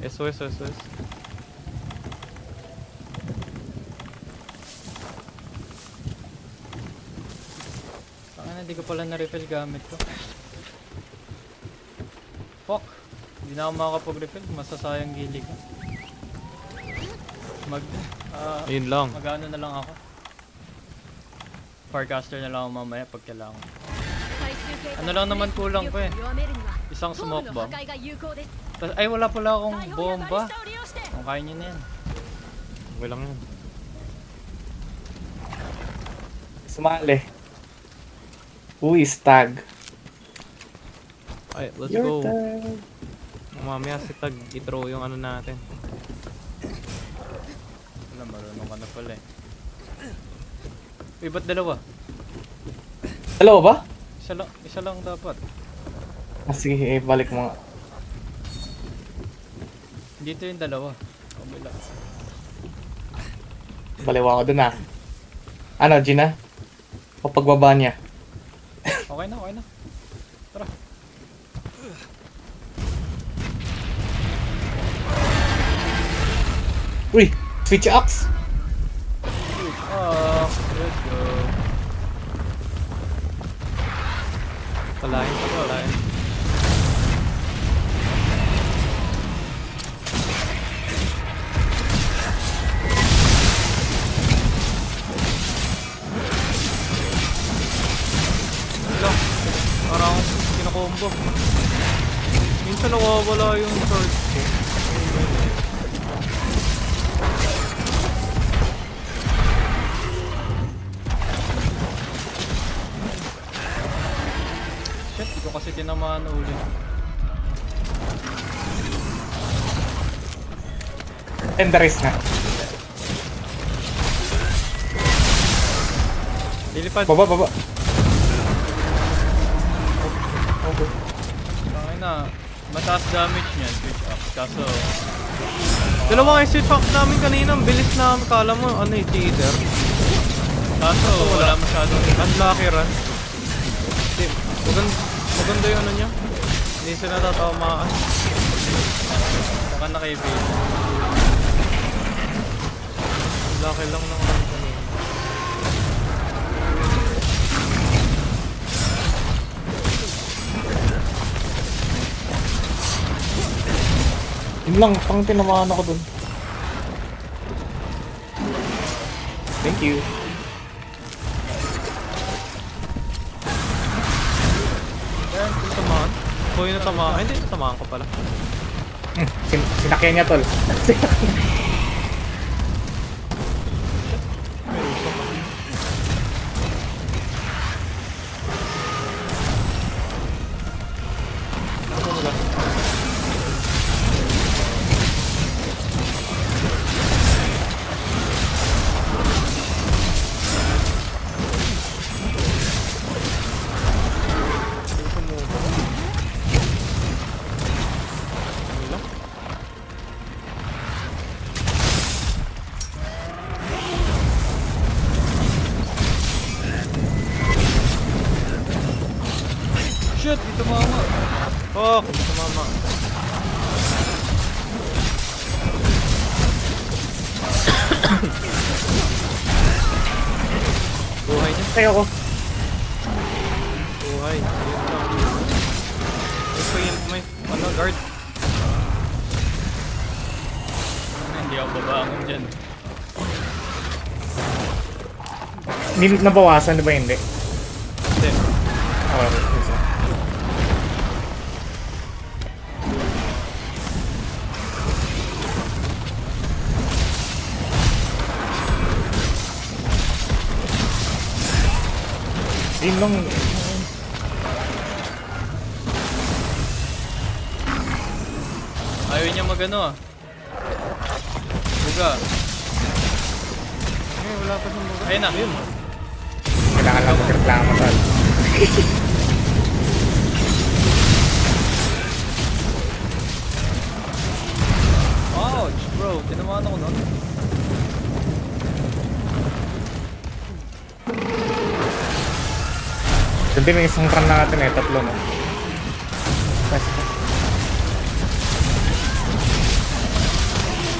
SOS, SOS. Saan hindi ko pala na-refill gamit ko. Fuck! Hindi na ako makakapag-refill. Masasayang gili ko. Ayun lang. Mag-ano na lang ako. Farcaster na lang ako mamaya pag kailangan. Ano lang naman kulang ko eh. Isang smoke bomb. Ay wala pala akong bomba. Kung kaya nyo na yan. Okay lang yan. Sumali. Who is tag? Ay, let's Your go. tag. Mamaya si Tag i-throw yung ano natin. Wala, marunong ka na pala eh. Uy, ba't dalawa? Dalawa ba? Isa lang dapat. Sige, balik mo nga. Dito yung dalawa. Kabila. Baliwa ko dun ah. Ano, Gina? O pagbaba niya? Okay na, okay na. Tara. Uy! Switch axe! Let's go. Palahin pa, palahin. Wala. Parang kinakombo. Minsan nawawala yung sword ko. Shit, di ko kasi tinamaan ulit. Tenderis na. Lilipad. Baba. Okay. Tangay na. Mataas damage niyan, switch up. Kaso, Dalawang exit pack namin kanina. Ang bilis na kala mo. Ano yung cheater? wala masyadong Unlucky run. Hindi, maganda yung ano niya. Hindi siya natatamaan. baka nakaibigan. Unlucky lang ng run kanina. Yun lang, pang tinamaan ako dun. Thank you. Ayan, kung tamaan. Kung yung natamaan. Ay, hindi, natamaan ko pala. Sinakyan niya tol. May usok ako. Ako mula. Shit, dito mama. Oh, tumama. Buhay niya. Tayo ko. Buhay. Ayun lang. May ano, guard. Hindi ako babangon dyan. Nabawasan na ba hindi? Hindi. Oh, yun lang. Ayaw niya magano ah. Buga. Eh, wala pa siyang buga. Ayun na. Ayun. Kailangan lang magreklamo tol. Ouch, bro. Tinamaan ako nun. Doon din yung isang run natin eh, tatlo no.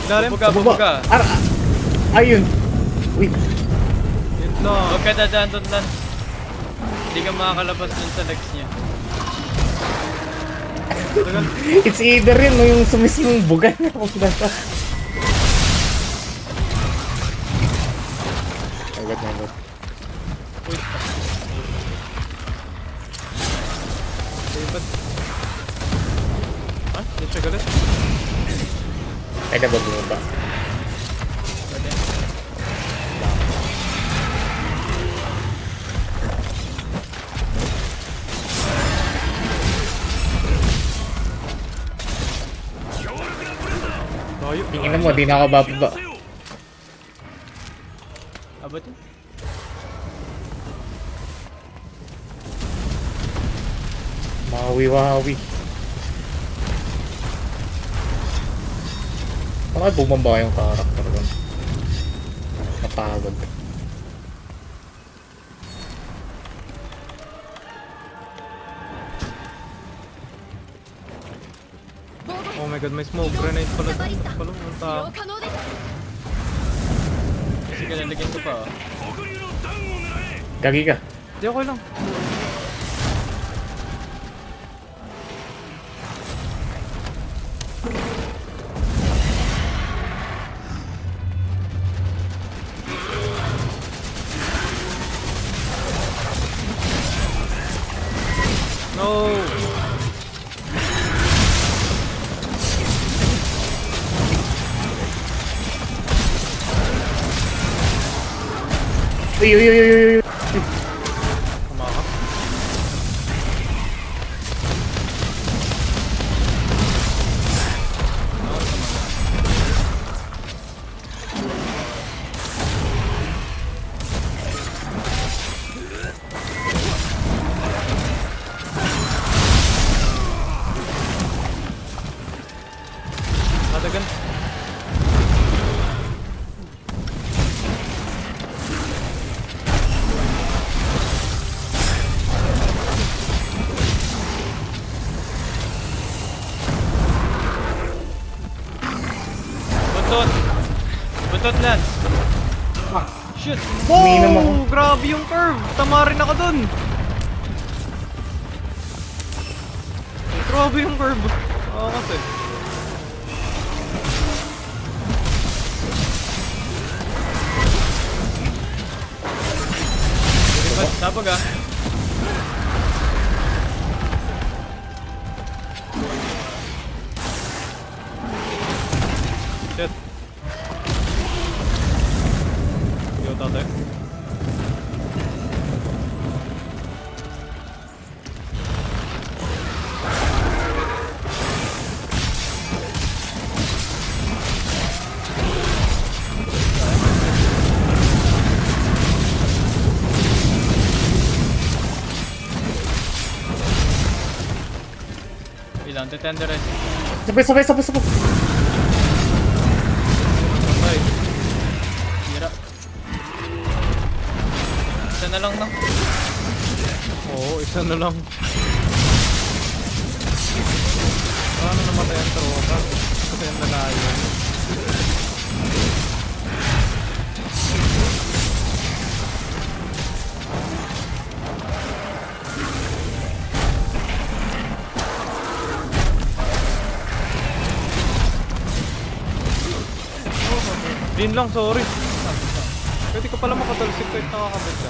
Ilalim. Bubuga, Sa baba. bubuga. Ayun. Uy. Yun lang. Huwag ka dadaan doon lang. Hindi ka makakalabas dun sa legs niya. Tagal. It's either yun o yung sumismong bugan na ako nasa. Agad na agad. Uy. Dapat. Ah, hindi siya galit. Ay, na ba bumaba? Pwede. Layo. Tingnan mo, di na ako bababa. Abot yun. Mawi-wawi. Bakit bumaba yung karakter doon? Napagod. Oh my god, may smoke grenade pala doon. Pala, ang tao. Sige, lalagyan ko pa. Oh. Gagi ka. Di okay lang. No! Uy, uy, uy, uy, uy. Kumakap. Matagal. Buntot! Buntot, Lance! Shoot! Umiinom ako. Oh, grabe yung curve. Tama rin ako dun. Grabe yung curve. Oo kasi. Sabog ah. Shit. Yo, tatay. Ilang, tetenderize. Sabay, sabay, sabay, sabay. Patay. Hira. Isa na lang, no? Oo, isa na lang. Paano namatay ang tropa? Kasi ang lalayo. Din lang, sorry. Pwede ka pala makatalsik kahit nakakabit ka.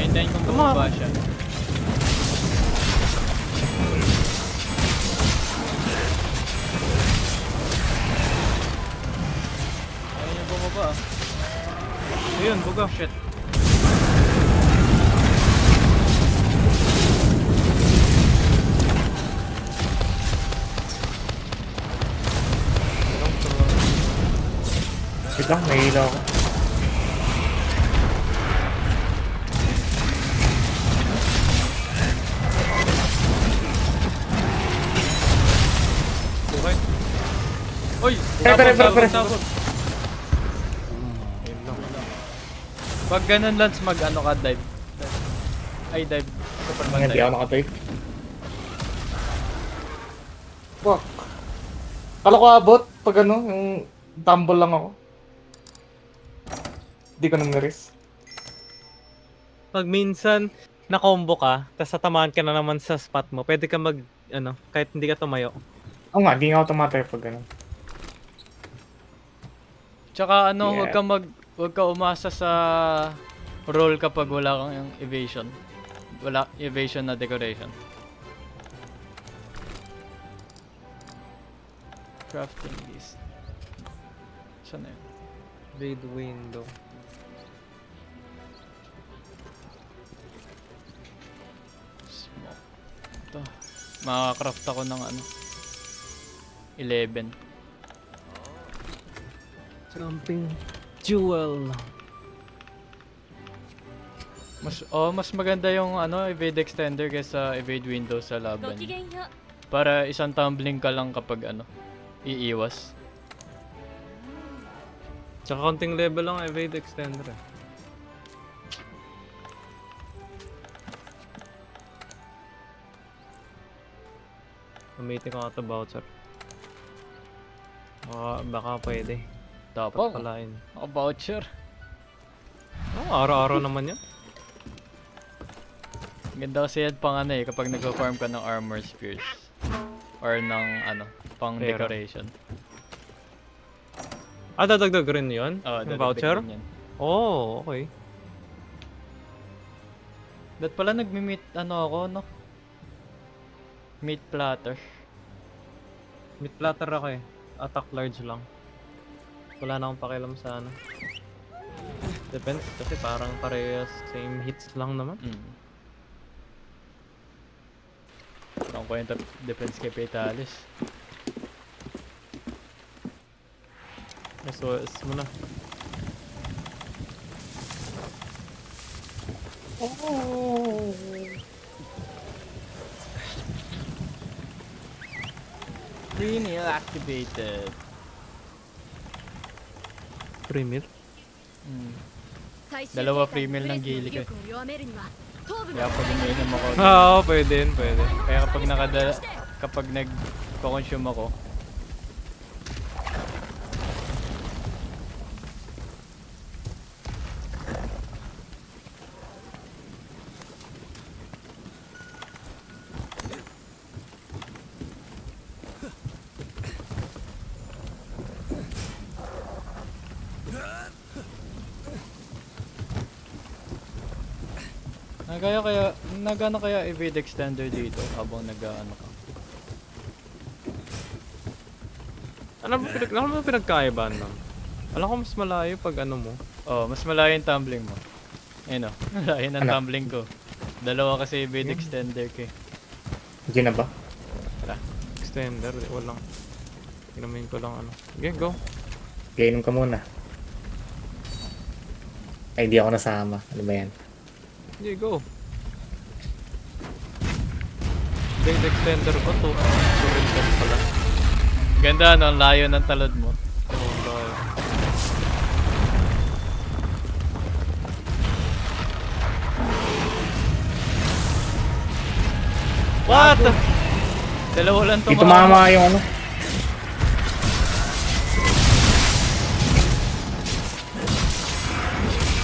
Hintayin kong Tama. bumaba siya. Ayaw niya bumaba ah. Ayun, buga. Shit. Wait lang, nahihila ako. Okay. Uy! Pare. Sabog. Yun lang. Pag ganun Lance, mag-ano ka, dive. Ay, dive. Superman Hindi ako dive. nakatake. Fuck. Kala ko abot pag ano, yung tumble lang ako. Hindi ko nang naris. Pag minsan, na-combo ka, tapos tatamaan ka na naman sa spot mo, pwede ka mag, ano, kahit hindi ka tumayo. Oo nga, hindi nga ako tumatay pag ano. Tsaka ano, Yeah. huwag ka umasa sa roll kapag wala kang evasion. Wala evasion na decoration. Crafting list. Saan na yun? Blade window. Smoke. Ito. Makaka-craft ako ng ano. 11. Jumping jewel. Mas maganda yung ano, evade extender kaysa evade window sa laban. Para isang tumbling ka lang kapag ano, iiwas. Tsaka konting level lang evade extender eh. Gamitin ko nga ito voucher. Baka pwede. Tapos, Pagpalain. ako voucher. Araw-araw naman yan. Ganda kasi yan pang ano eh, kapag nag-farm ka ng armor spears. Or ng ano, pang Pera. decoration. Dadagdag rin yun? Oo, Yung voucher? Yan. Oh, okay. Ba't pala nagmi-meat ano ako, no? Meat platter. Meat platter ako eh. Attack large lang. Wala na akong pakialam sa ano. Depends kasi parang parehas same hits lang naman. Parang kwenta defense kay Fatalis. SOS mo na. Free meal activated. Free meal? Dalawa free meal ng gili ko eh. Kaya pag umiinom ako, Oo, pwede yun, pwede. kaya kapag nag-consume ako, nagano kaya evade extender dito habang nag-ano ka? Ano ba pinagkaibahan nun? Alam ko mas malayo pag ano mo. Oh, mas malayo yung tumbling mo. Ayun oh, malayo ng Ano? tumbling ko. Dalawa kasi evade extender ko eh. Hindi na ba? Extender, walang. Ginamin ko lang ano. Okay, go. Gainom ka muna. Ay, hindi ako nasama. Ano ba yan? Okay, go. Blade extender ko to. Rin pala. Ganda no, ang layo ng talod mo. Oh, tayo. What? Dalawa lang Hindi tumama yung ano.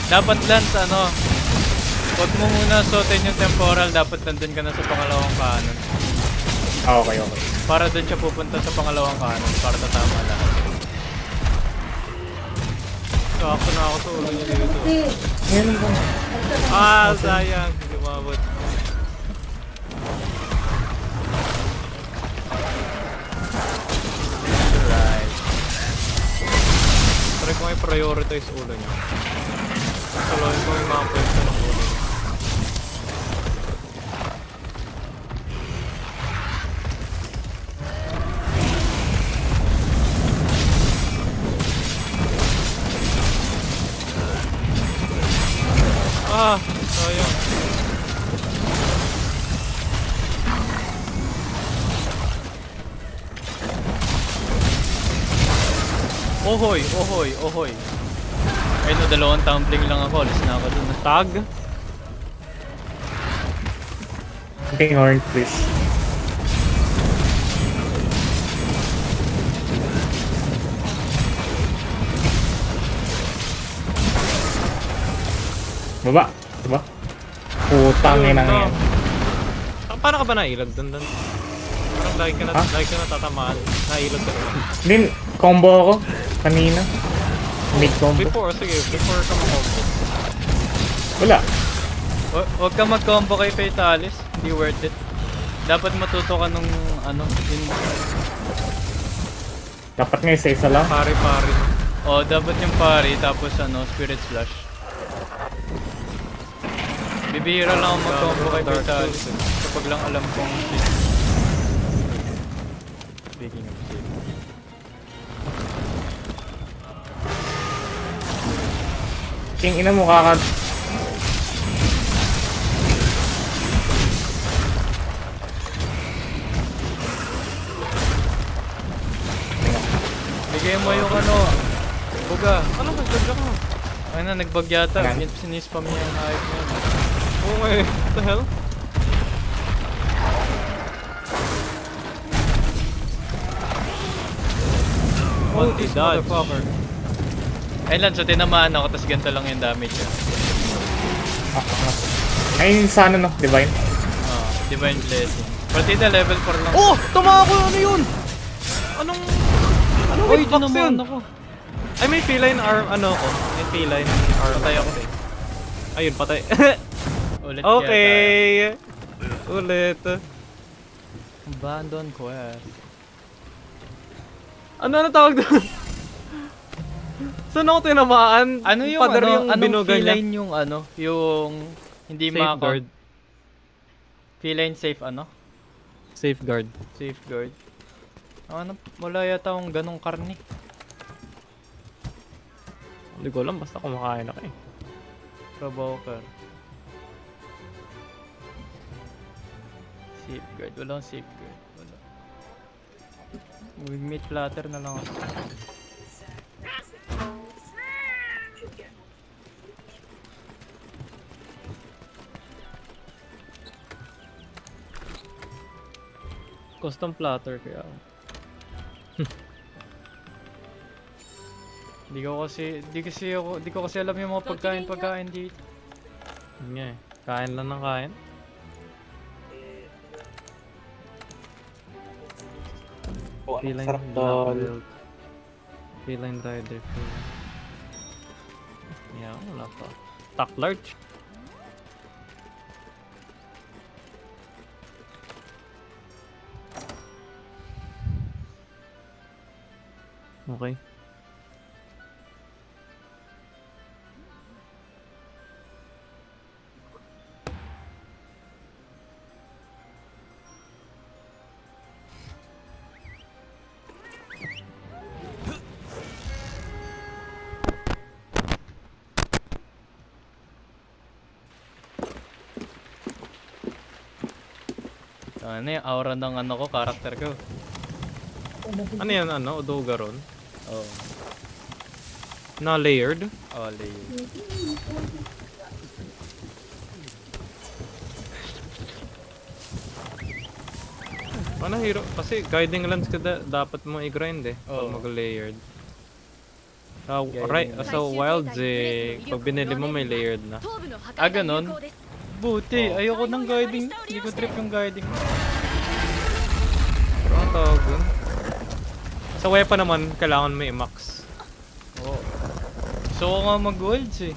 Dapat Lance, ano, huwag mo muna suotin yung temporal, dapat nandun ka na sa pangalawang kanan. Okay. Para dun siya pupunta sa pangalawang kanan, para tatama lahat. Sakto na ako sa ulo niya dito. Ngayon ba? Sayang. Hindi umabot. Right. Try ko nga i-prioritize ulo niya. Saloin ko yung mga pwesto ng ulo. Ah, sayang. Ohoy, ohoy, ohoy. Ay no, dalawang tumbling lang ako. Alis na ako dun. Tag. King horn, please. Baba. Diba? Putang ina Ayun, yan. Paano ka ba nailag dun? Parang lagi ka Ha? natatamaan. Nailag ka naman. Din, combo ako. Kanina. Mid combo. Before ka makombo. Wala. Huwag ka mag-combo kay Fatalis. Hindi worth it. Dapat matuto ka nung Dapat nga isa-isa lang. Pare-pare. dapat yung pari tapos Spirit Splash. Bibihira lang ako mag-combo kay Dark Fatalis. Souls, Kapag lang alam kong shit. Speaking of shit. King ina mo kakad. Bigay mo yung buga. Ano ba? Ganda ka. Ay na, nagbag yata. Ayan. Sinispam niya yung hype niya. Oh my, what the hell? Oh, Multi this dodge. motherfucker. Ayun lang, so tinamaan ako, tapos ganito lang yung damage niya. Ayun sa ano no, Divine. Divine Blessing. Partida level 4 lang. Oh! Tama ako! Ano yun? Anong Oy, hitbox yun? tinamaan ako. Ay, may feline arm, ano ko? May feline arm. Patay ako. Ayun, patay. Ulit Okay. Ulit. Abandon quest. Ano tawag doon? Saan ako tinamaan? Ano yung Pader yung anong binuga niya? feline yung yung hindi Safeguard. Feline safe Safeguard. Safeguard. Wala yata akong ganong karni. Hindi ko alam, basta kumakain ako eh. Provoker. Safeguard. Walang safeguard. Wala. With meat platter na lang ako. Custom platter kaya. Di ko kasi alam yung mga pagkain dito. Yun nga eh. Kain lang ng kain. Oh, Feline sarap black tol. belt. Feline rider. Yeah, wala pa. Tack large. Okay. Ano yung aura ng character ko. Ano yan, Odogaron? Oh. Na layered? Layer. Ano hero? Kasi guiding lens ka dapat mo i-grind eh. Pag Oo. mag-layered. Guiding lens. Sa wilds eh, pag binili mo may layered na. Ganon? Buti, Oh. ayoko ng guiding. Hindi ko trip yung guiding. Pero ang tawag dun? Sa weapon naman, kailangan may max. Oo. So ako nga mag-golds eh.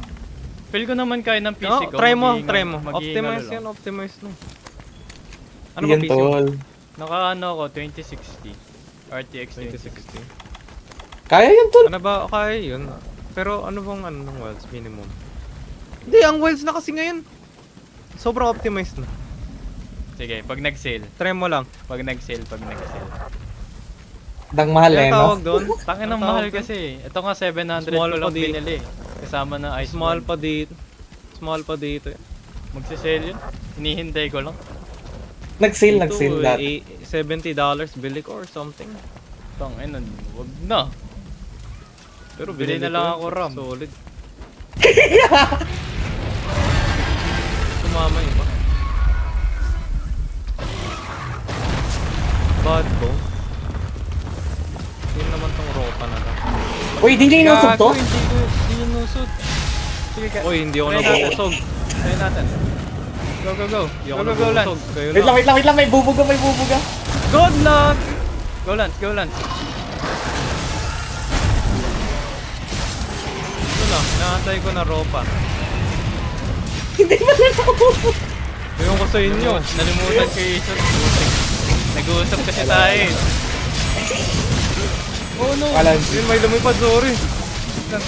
Feel ko naman kaya ng PC No, ko. try mo. mag-iingal Optimize lang. yan, optimize no. Ano ba Yan PC mo? tol. Naka ako, 2060. RTX 2060. 2060. Kaya yan tol. Ano ba? Kaya yun. Pero ano bang ng wilds minimum? Hindi, ang wilds na kasi ngayon. Sobrang optimized na. Sige, pag nag-sale. Try mo lang. Pag nag-sale. Dang mahal eh, Ano no? tawag doon? Tangin ng Ang mahal tawag kasi. Ito nga 700 Small ko pa lang di- binili. Kasama na ice Small ball. pa dito. Mas mahal pa dito eh. Magsisale yun. Hinihintay ko lang. Nag-sale Dito, lahat. $70 bili ko or something. Tangina, wag na. Pero Bili binili na lang ko ako yun, RAM. Solid. Sumama iba. Bad bo. Yun naman tong ropa na lang. Uy, di niya inusog to? Gago, hindi yun nusod. Sige ka. Uy, hindi ako Try natin. nabubusog. Try natin. Go, go, go. Hindi Go, ako go, go, Lance. nabubusog. Kayo Wait lang, lang. wait lang, wait lang. May bubuga, may bubuga. Good luck! Go, Lance. Go, Lance. Ito na, inaantay ko na ropa. Hindi na lang ako. Yung ko sa inyo. Nalimutan ko yung isang nag-uusap kasi tayo eh. Oh no! Alam. Yun, may lumipad, sorry. Wait lang.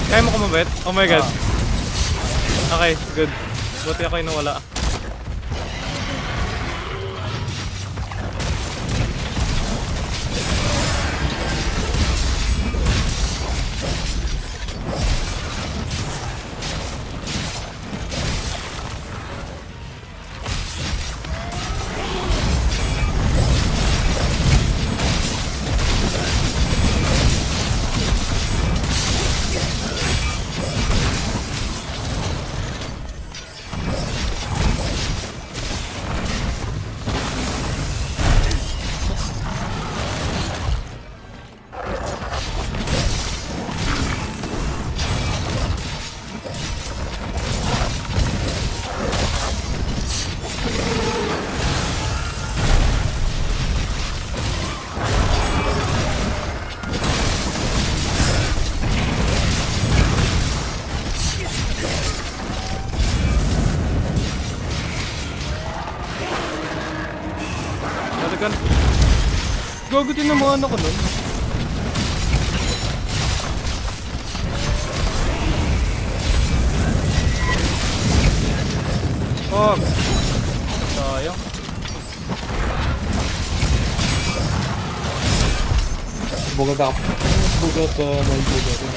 Kaya mo kumabit? Oh my god. Ah. Okay, good. Buti ako yung nawala. Talagan. Gagutin ng mga ano ko nun. Fuck. Sayang. Buga ka. Buga ka, may buga ka.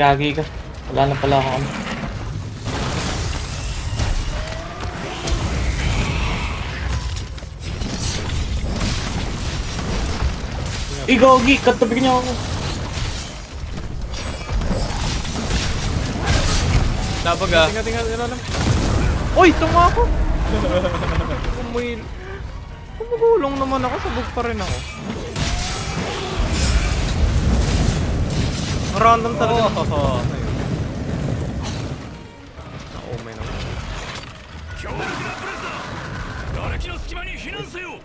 Gagi ka. Wala na pala ako. Gogi, katabi niya ako. Labag ah. Tingnan, lang. Uy, tama ako! Kumugulong naman ako, sabog pa rin ako. Random talaga. Oh. Oh, may naman. 強力なブレスだ。瓦礫の隙間に避難せよ。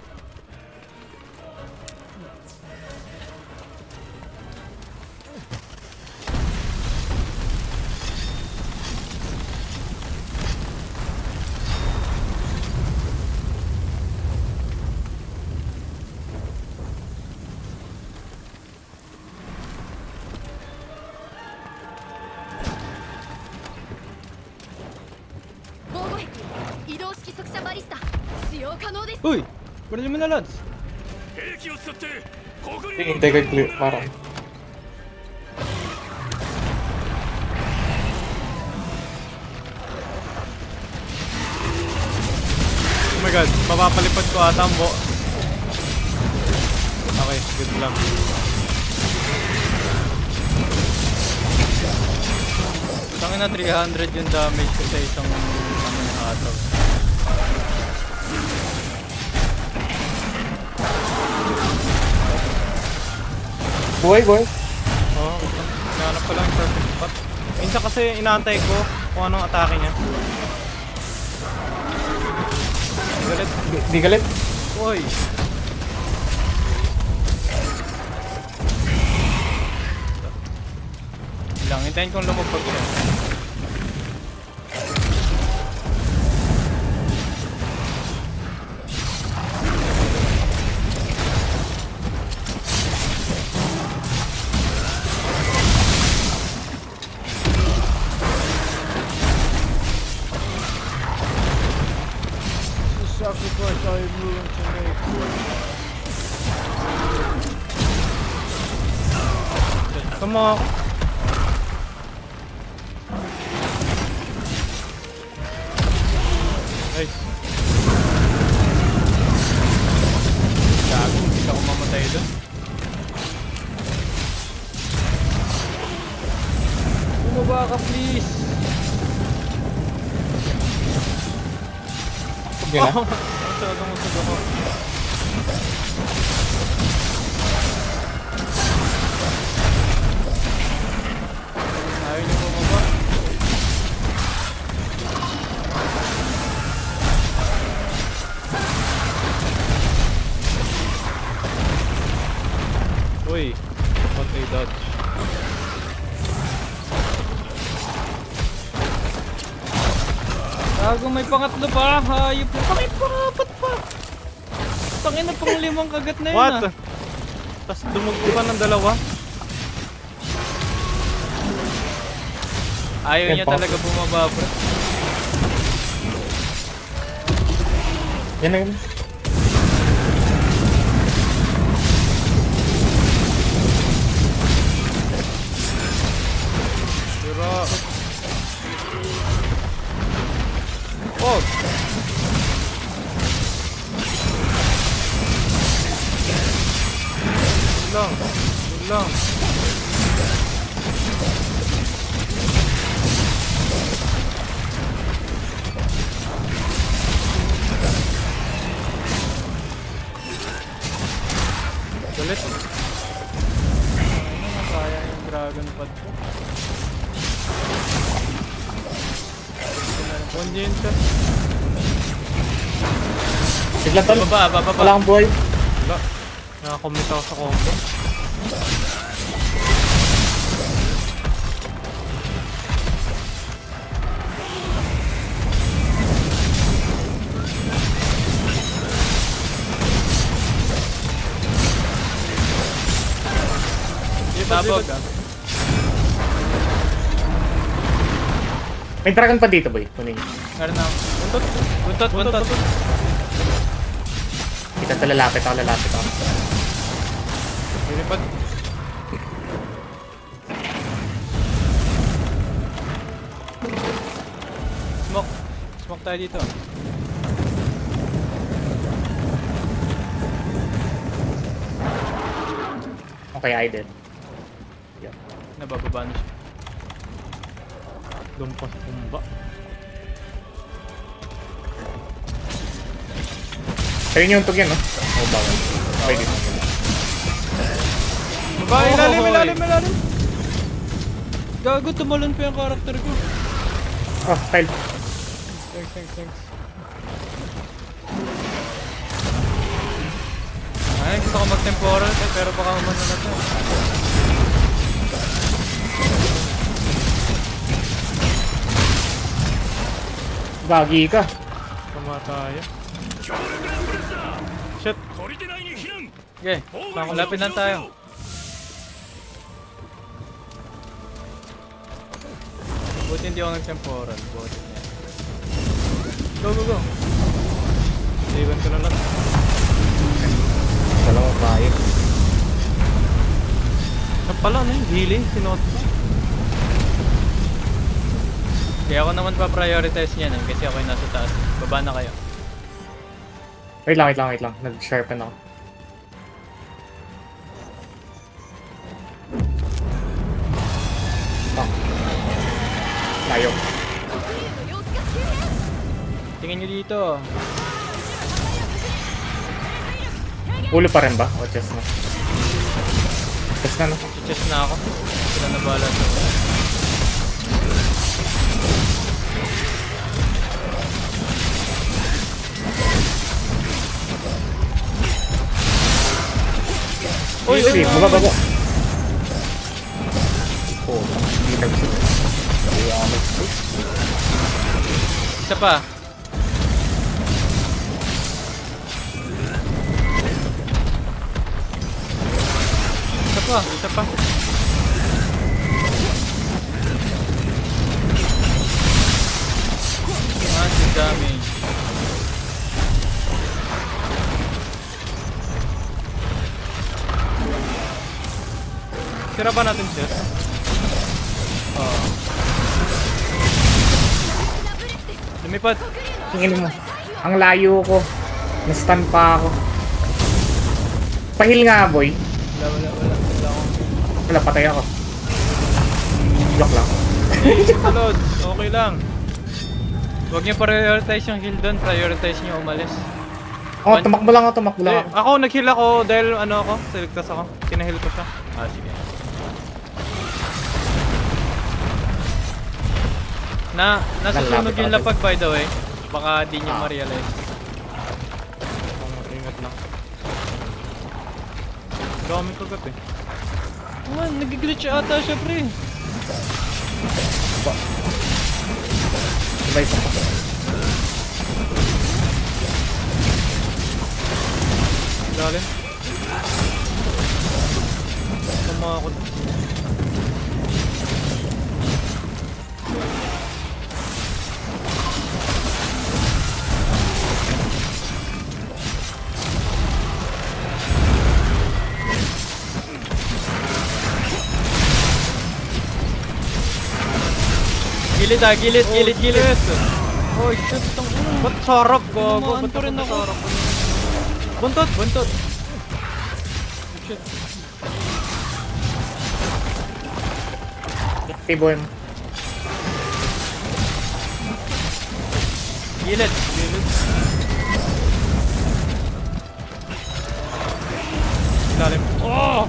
Uy! Kunin mo na, Lods. 兵器を使って国立 Hintay ko clear, parang. Oh my god, mapapalipad ko ata ang bo. Okay, good lang. Tangin na 300 yung damage ko sa isang ataw. Buhay, buhay. Oh, hinahanap ko lang yung perfect spot. Minsan kasi inaantay ko kung anong atake niya. Galit. Di galit. Uy! Lang, hintayin kong lumupag siya. Tama ako. Nice. Gago, hindi ako mamatay doon. Bumaba ka, please. Sige na. Masyadong usog ako. Ayaw niyo bumaba. Uy, what a dodge. Gago, may pangatlo pa. Hayop na. Bakit pangapat pa? Tangina pang limang kagat na yun What? ah. Tapos dumugto pa ng dalawa. Ayaw Yan niya pa. talaga bumaba, bro. Yan na yun. Sira. Oh! Yun lang. Yun lang. Galit. Ano, kaya yung dragon pad ko. One Jinta. Bigla tol. Baba. Wala akong buhay. Wala. Nakakommit ako sa combo. Tabog. May dragon pa dito, boy. Kunin. Meron na. Buntot. Kita sa lalapit ako. Lilipad. Smoke tayo dito. Okay, I did. Nabababa na siya. Lumpas kumba. Try niyo yung tug yan, no? Oh, bawal. Okay, dito. Baba, ilalim. Gago, tumalon pa yung karakter ko. Oh, file. Thanks. Ay, gusto ko mag-temporal pero baka umano na to. Gagi ka. Tama tayo. Shit. 砦内に避難 Okay, malapit na tayo. Buti hindi ako nag-temporal. Buti niya. Go. Iwan ko na lang. Dalawa tayo. Saan pala na yung healing? Sinuot ko. Kaya ako naman pa-prioritize niyan kasi ako yung nasa taas. Baba na kayo. Wait lang. Nag-sharpen ako. Oh. Tayo. Tingin nyo dito. Ulo pa rin ba? O chest na? Chest na, no? Chess na ako. Sila na bahala sa Uy, baba. Oh, hindi nag-shoot. Isa pa. Isa pa. Massive damage. Sira ba natin siya? Lumipad. Tingin mo. Ang layo ko. Na-stun pa ako. Pahil nga, boy. Wala akong... Wala, patay ako. Block lang. Salod, okay lang. Huwag niyo prioritize yung heal doon. Prioritize niyo umalis. Oh, tumakbo lang ako. Ako, nag-heal ako dahil ano ako, siligtas ako. Kinahil ko siya. Ah, sige. Nasusunog yung lapag by the way. Baka di niyo ma-realize. Ingat lang. Dami kagat eh. Man, nag-glitch ata siya pre. Sabay sa Lalim. Tama ako. Gilid ah, gilid. Oh shit, itong ba't sarap ko? Tumaan Ba't pa rin ako. sarap ko? Buntot! Shit. Tiboy mo. Gilid. Lalim. Oh!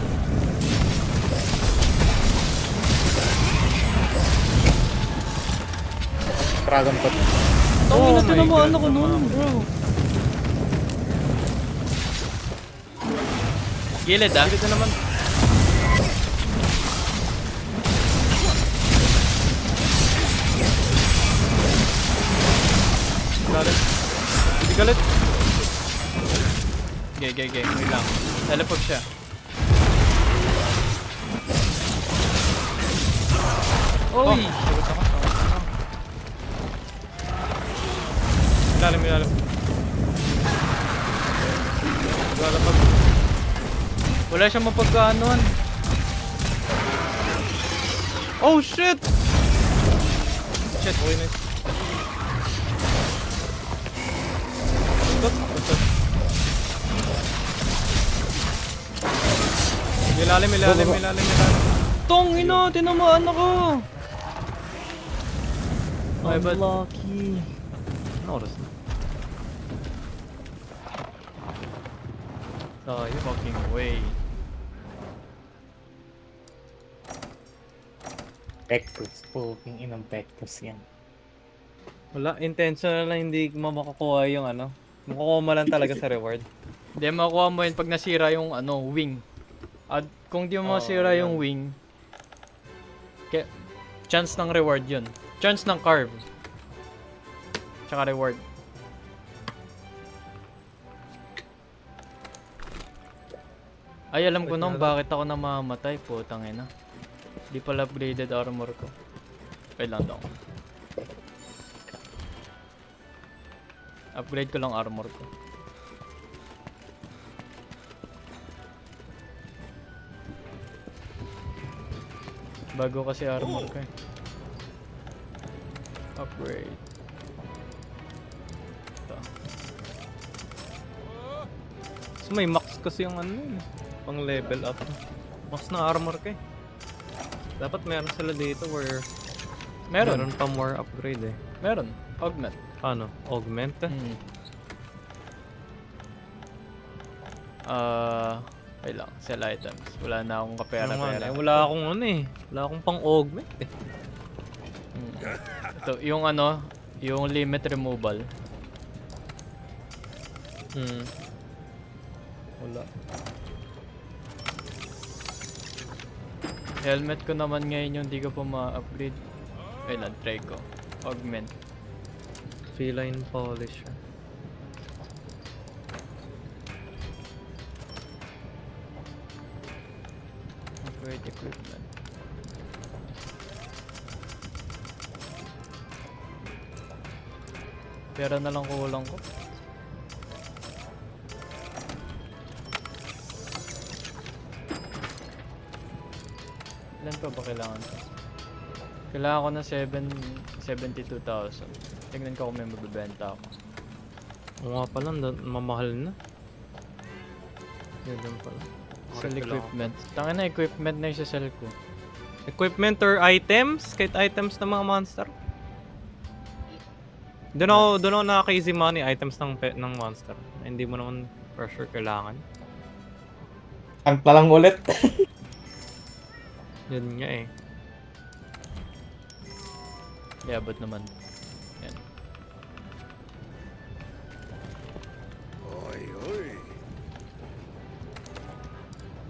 Dragon Pot. Tawin na my tinamaan God, ako nun, bro. Gilid ah. Dito naman. Lalim. Hindi galit. Okay. Wait lang. Teleport siya. Oy! Sagot ako. Ilalim. Lalapag. Wala siyang mapagkaanuan. Oh shit! Shit, okay na. Buntot. Ilalim. Tong ina, tinamaan ako. Okay, but... Unlucky. Ano oras na? Sayang. Fucking way. Vectors. Puking inang Vectors yan. Wala, intentional lang hindi mo makukuha yung ano. Makukuha mo lang talaga sa reward. Hindi makuha mo yun pag nasira yung wing. At kung di mo masira yan. yung wing, chance ng reward yun. Chance ng carve. Tsaka reward. Ay, alam ko nung bakit ako namamatay. Putang ina. Di pala upgraded armor ko. Wait lang daw. Upgrade ko lang armor ko. Bago kasi armor ko eh. Upgrade. Ito. So may max kasi yung ano yun. Pang level up. Max na armor ka eh. Dapat meron sila dito where Meron. pa more upgrade eh. Meron. Augment. Ano? Augment? Wait lang. Sell items. Wala na akong kapera-pera. Wala akong ano eh. Wala akong pang augment eh. Ito, yung ano, yung limit removal. Wala. Helmet ko naman ngayon yung di ko pa ma-upgrade. Wait lang, try ko. Augment. Feline polisher. Upgrade equipment. Pera na lang kulang ko. Ilan pa ba kailangan ko? Kailangan ko ng 72,000. Tingnan ko kung may mabibenta ako. Oo nga pala, mamahal na. Yun lang pala. Sell Okay, equipment. Tanga na, equipment na yung sell ko. Equipment or items? Kahit items ng mga monster? Doon ako nakaka-easy money items ng monster. Hindi mo naman for sure kailangan. Hunt na lang ulit. Yun nga eh. Yeah, but naman. Yan.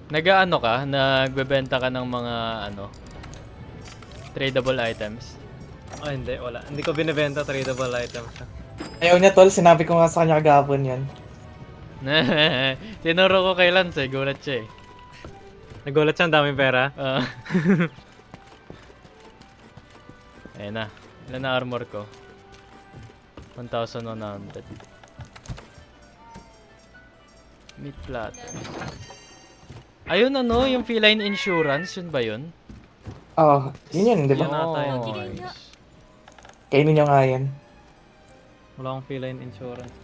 Nag-ano ka? Nagbebenta ka ng mga ano? Tradable items? Ah, hindi. Wala. Hindi ko binibenta tradable items siya. Ayaw niya tol, sinabi ko nga sa kanya kagapon yan. Tinuro ko kay Lance eh, gulat siya eh. Nagulat siya, ang daming pera. Ayun na. Ilan na armor ko? 1,100. Meat platter. Ayun ano, yung feline insurance, yun ba yun? Oo, yun, di ba? Yan ata yun. Nice. Kainin nyo nga yan. Wala akong feline insurance.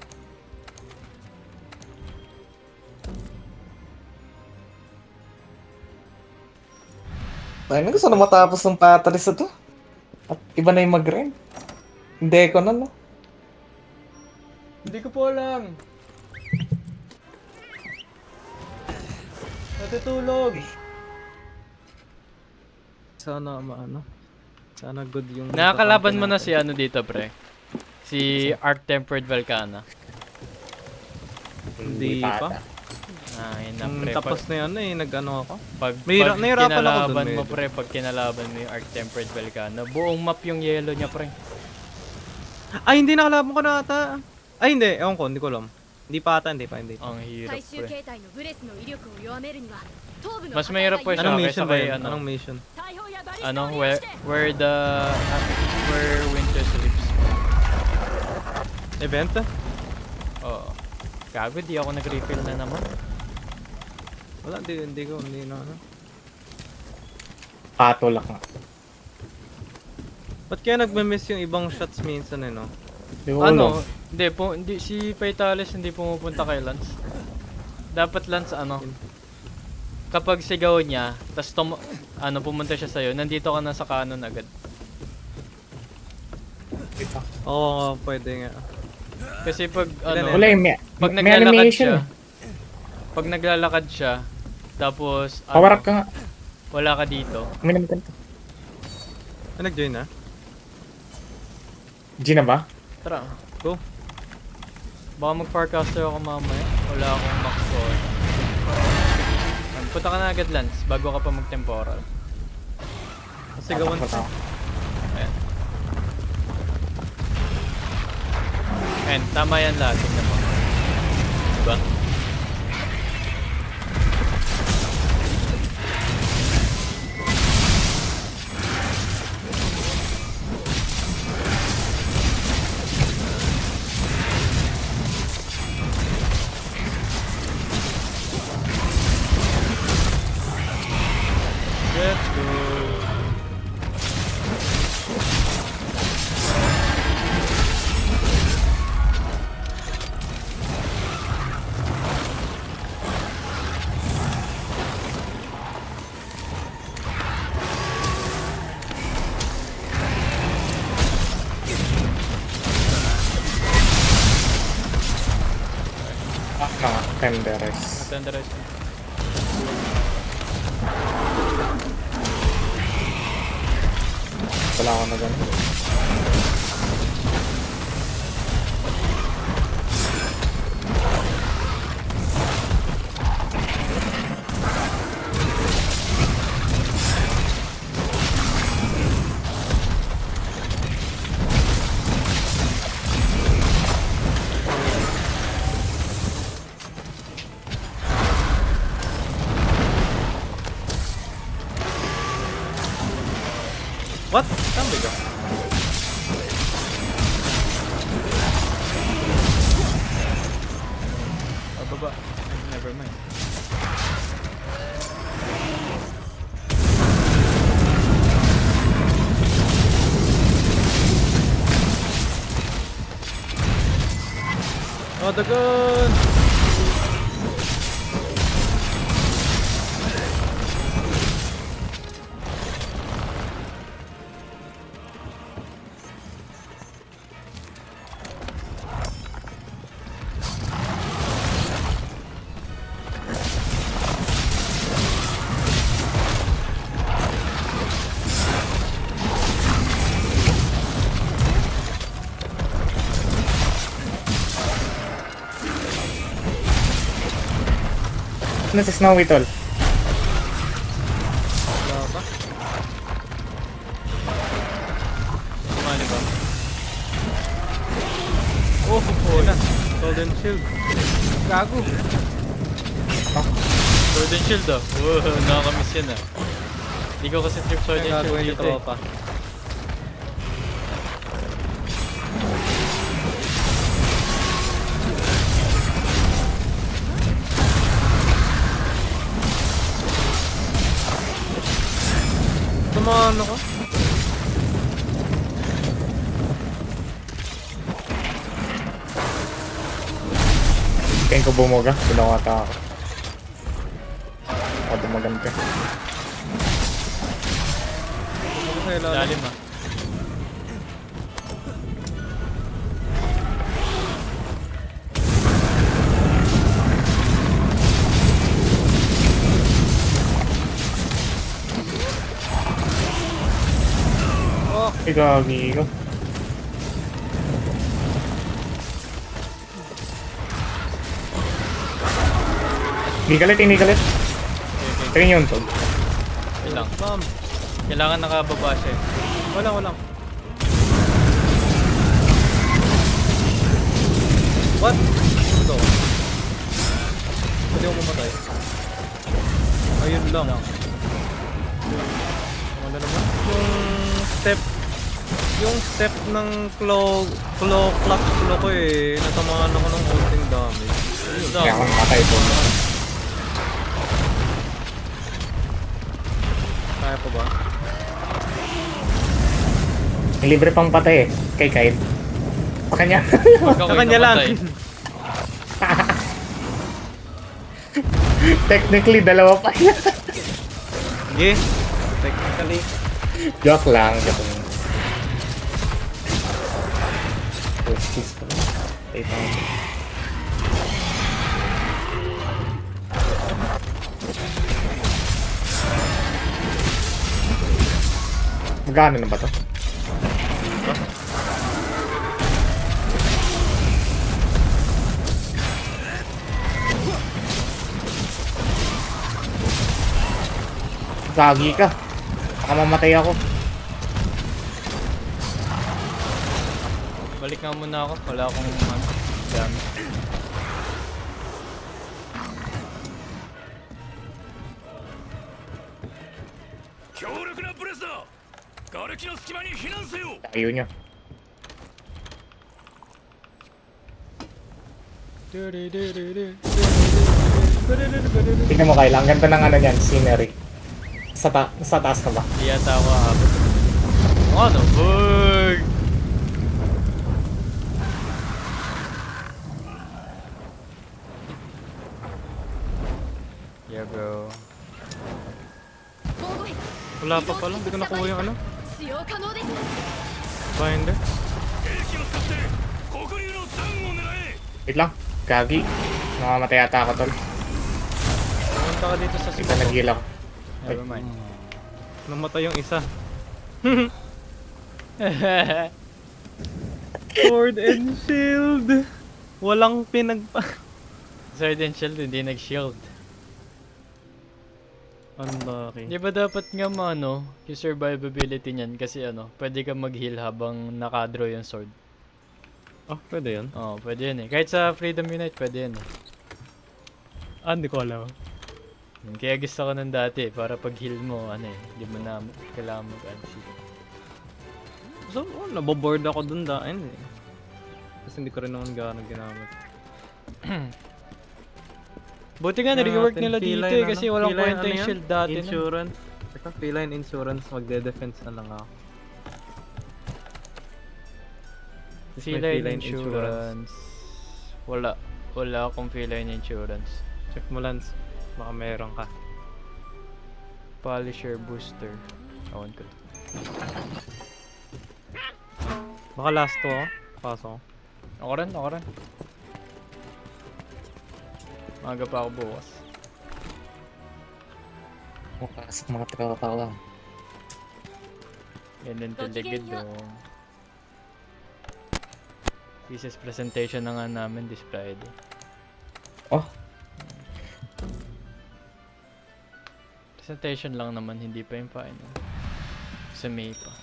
Ay, gusto na matapos ng patalis na to. At iba na yung mag-rent. Hindi ko na, no? Hindi ko po alam. Natutulog. Sana maano. Sana good yung... Nakakalaban mo na si ano dito, pre. Si Arc Tempered Volcana. Hindi pa. Ah, yun na, Nung pre. tapos na yan eh, nag-ano ako. Pag Nahirapan ako dun, kinalaban mo, medyo. pre, pag kinalaban mo yung Arc Tempered Volcano, buong map yung yellow niya, pre. Ay, hindi nakalaban ko na ata. Ay, hindi. Ewan ko, hindi ko alam. Hindi pa ata, hindi pa. Ang hirap, 最終 pre. 形態のブレスの威力を弱めるには頭部の Mas mahirap po siya Anong kaysa mission ba kay yun? ano. Anong mission? 大砲やバリスタ Ano, を利用 where, して where winter sleeps. Event? Oo. Gago, di ako nag-refill na naman. Wala, hindi na ano. Patulak nga. Ba't kaya nagme-miss yung ibang shots minsan eh, no? Di ko Ano? alam. Hindi, si Vitalis hindi pumupunta kay Lance. Dapat Lance, ano, kapag sigaw niya, tas pumunta siya sa'yo, nandito ka na sa kanon agad. Oo, pwede nga. Kasi pag, Ilan ano, Wala yung pag may naglalakad animation. siya, pag naglalakad siya, tapos, Power up ka nga. wala ka dito. Uminom ka to. Ah, nag-join na? G na ba? Tara. Go. Baka mag-forecaster ako mamaya. Wala akong max score. Punta ka na agad, Lance, bago ka pa mag-temporal. Kasi gawan Tatakot siya. ako. Ayan. Ayan, tama yan lahat. Tignan mo. Diba? Let's go. Ah, tenderes. Tenderize mo. Wala ako na ganun. What? Saan ba ikaw? Baba. Never mind. Madagan! Ano si Snowy, tol? Wala ba? Kumani ba? Oh, yun na. Golden Shield. Gago. Sword and Shield ah. Wow, nakakamiss yun ah. Hindi ko kasi trip Sword and Shield Gagawin ni dito eh. tropa. Tumahan ako. Kaya ko bumuga. Pinawata ako. O, dumagan ka. Ako sa ilalim. Lalim ah. Ay, gagi ko. Hindi galit, hindi galit. Tingin yun, tol. Ilang. Bam. Kailangan nakababa siya eh. Walang. What? Ito. Pwede ako mamatay. Ayun lang. Wala naman. Yung step ng claw ko eh. Natamaan ako ng konting damage. Kaya ako namatay, tol. Kaya pa ba? May libre pang patay eh. Kay Kyle. Pa kanya. Pag ako'y Sa kanya lang. namatay, Technically, dalawa pa yan. Sige. Technically. Joke lang. Joke lang. Justice pa rin. 800. Magkano na ba to? Gagi ka. Baka mamatay ako. balik nga muna ako. Wala akong dami. Ayaw nyo. Tingnan mo, Kyle. Ang ganda ng ano niyan, scenery. Sa taas ka ba? Hindi yata ako aabot. Ano? Burg! Yeah bro. Wala pa pala. Hindi ko nakuha yung ano. 使用可能です Binder. Wait lang. Gagi. Namamatay ata ako, tol. Pumunta ka dito sa Ito smoke. nag-heal ako. Never mind. Namatay yung isa. Sword and shield. Walang pinagpa... Sword and Shield hindi nag-shield. Unlucky. Di ba dapat nga yung survivability niyan kasi pwede ka mag-heal habang nakadraw yung sword. Oh, pwede yun. Oo, pwede yun eh. Kahit sa Freedom Unite, pwede yun eh. Hindi ko alam. Kaya gusto ko nun dati para pag heal mo, di mo na kailangan mag-unsheal. So, naboboard ako dun daan eh. Kasi hindi ko rin naman gano'ng ginamit. Buti nga, na-rework nila dito eh, kasi walang Feline kwenta yung yan? shield dati. nun. Insurance. Ito, feline insurance, magde-defense na lang ako. Tapos may Feline Insurance. Wala. Wala akong feline insurance. Check mo Lance. Baka meron ka. Polisher booster. Awan ko. Baka last to oh. Paso. Ako rin, ako rin. Maga pa ako bukas. Mapasok mga tropa lang. Yan din tiligid dong. Thesis presentation na nga namin this Friday. Oh, Presentation lang naman, hindi pa yung final. Sa May pa.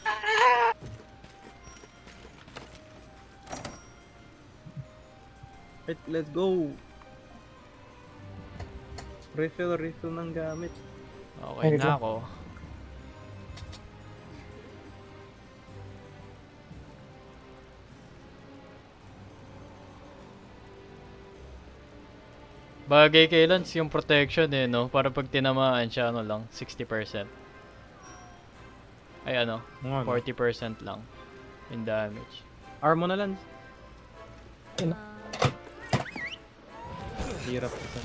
Right, let's go. Refill ng gamit. Okay Ay, na ito. ako. Bagay kay Lance yung protection eh, no? Para pag tinamaan siya, ano lang, 60%. Ay ano, Ano? 40% lang in damage. Armo na Lance. Ayun. Hirap isa.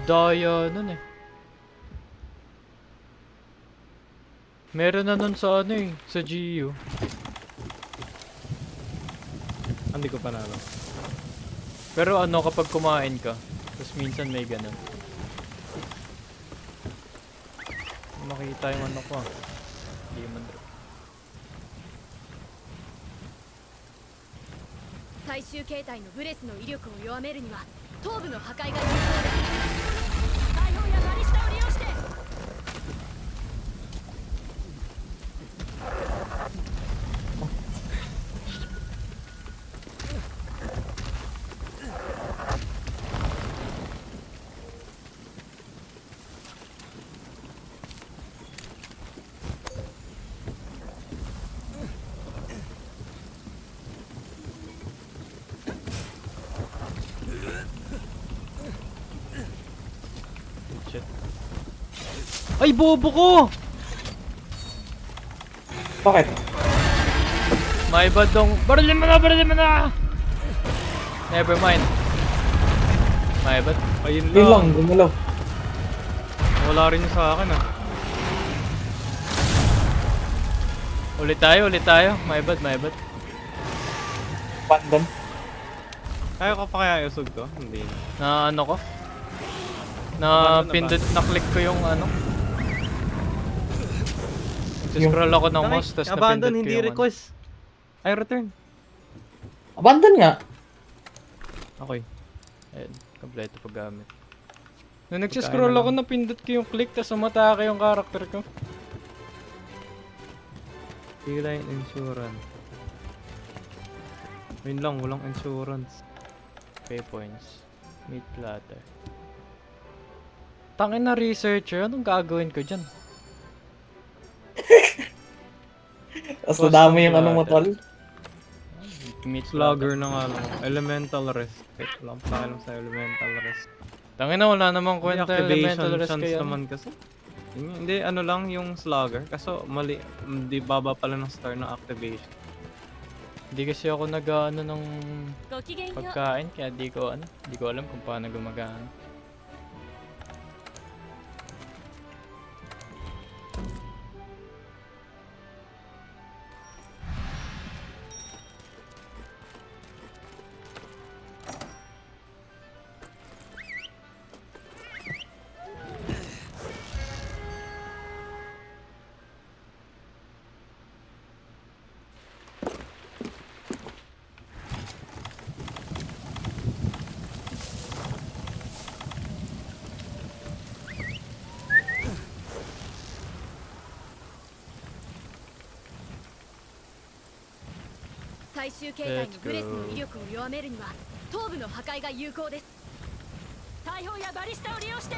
Daya nun eh. Meron na nun sa ano eh, sa GU. Hindi ko panalo. Pero ano kapag kumain ka, tapos minsan may ganun. Makita yung ano ko ah. Demon drop. 最終形態のブレスの威力を弱めるには頭部の破壊が有効です大砲やバリスタを利用して Shit. Ay, bobo ko! bakit? May bad dong. Barilin mo na! Barilin mo na! Never mind. May bad. Ayun Yun lang, lang. gumalaw. Wala rin sa akin ah. Ulit tayo, ulit tayo. My bad, my bad. Pandan. Kaya ko pa kaya usog to? Hindi. Na ano ko? Na Abandon na pindot, na-click ko yung ano. Yung- Scroll ako ng mouse, tapos Abandon, napindot ko hindi yung ano. request. I return. Abandon nga. Okay. Ayun, kompleto paggamit. Nung nagsiscroll ako, napindot ko yung click, tapos umatake yung character ko. Feline insurance. Yun lang, walang insurance. Pay points. Meat platter. Tangin na researcher, anong gagawin ko dyan? Tapos Custom nadami yung ano mo, platter. tol. Meat Slugger ng ano, elemental rest. Wait lang, paalam sa elemental rest. Tangin na, wala namang kwenta Deactivation elemental rest chance kaya. naman kasi. Hindi, ano lang yung slugger. Kaso mali, di baba pala ng star ng activation. Hindi kasi ako nag-ano ng ごきげんよう pagkain, kaya di ko alam kung paano gumagana.「最終形態のブレスの威力を弱めるには頭部の破壊が有効です大砲やバリスタを利用して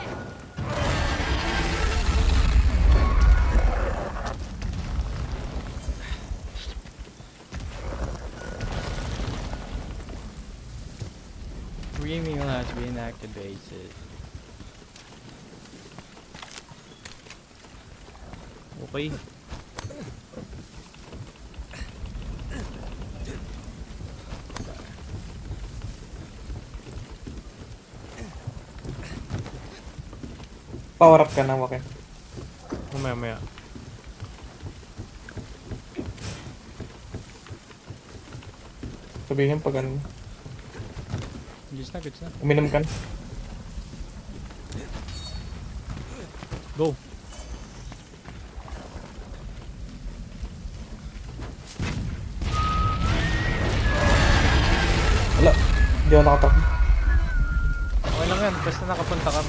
Premium has been activated. Okay. Power up ka na, Wakin. Mamaya. Sabihin pag ano, Goods na, goods na. uminom ka na. Go. Wala, hindi ako nakatakbo. Okay lang yan, basta nakapunta ka.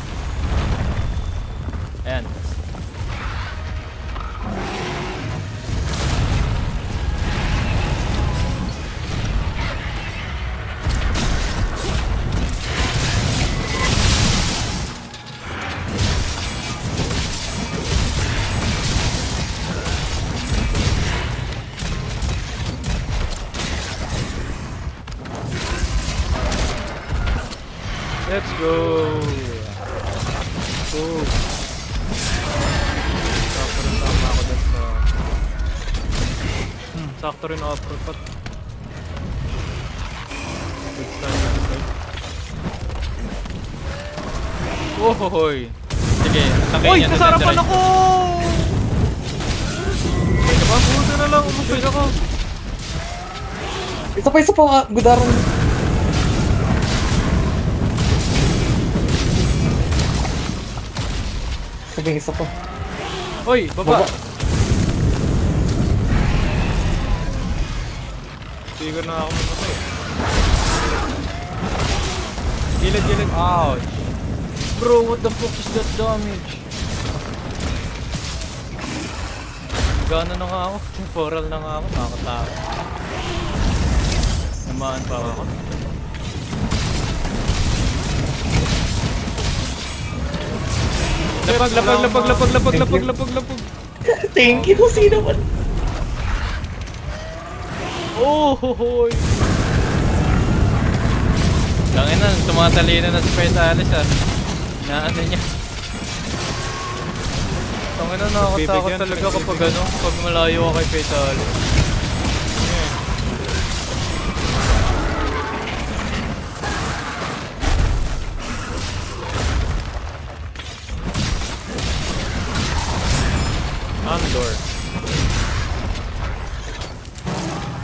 Ayan. Let's go! Go! Sakto rin tama ako dun sa... sakto rin ako uppercut. Good start, good start. Ohohoy! Sige, sakay Uy! niya. Nasarapan ako! May nababuto na lang, umusay ako. Isa pa, gudarong. Sabihin isa pa. Uy! Baba! Baba. Siguro na ako mamatay. Gilid, gilid. Ouch! Bro, what the fuck is that damage? Gana na nga ako. Temporal na nga ako. Nakakatakot. Namaan pa ako. Lapag. Thank you, sino man. Oh, hoy! Langin na, tumatalino na si Petales ah. Na ano niya. Tangin na, nakakatakot Bibigyan, talaga kapag bibigyan. ano, pag malayo ka kay Petales. Andor.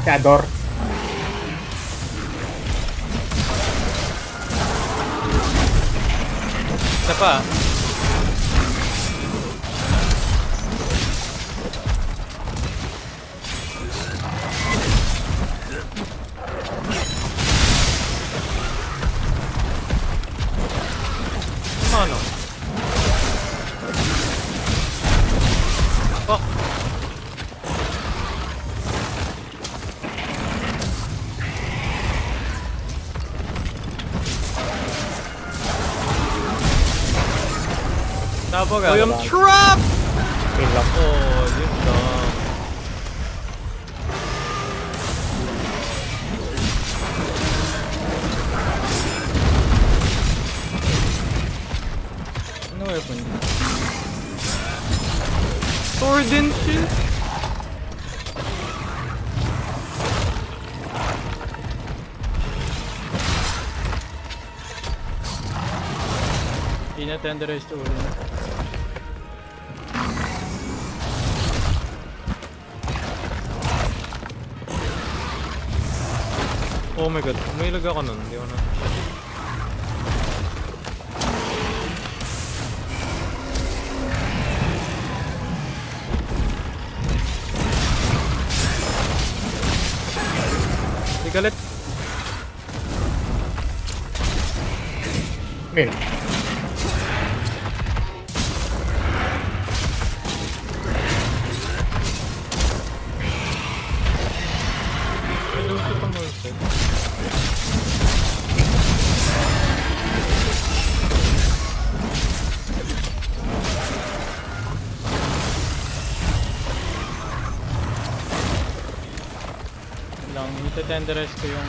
Kador. Isa pa. Ano? Fuck. Tapos I am trapped! Wait lang. Oh, yun lang. Ano weapon? Sword and shit? Hindi na tenderize to ulo. Oh my god, umilag ako nun. Hindi ako na. Di galit. Min. May luto pang ulset. Lang, ite-tenderize ko yung...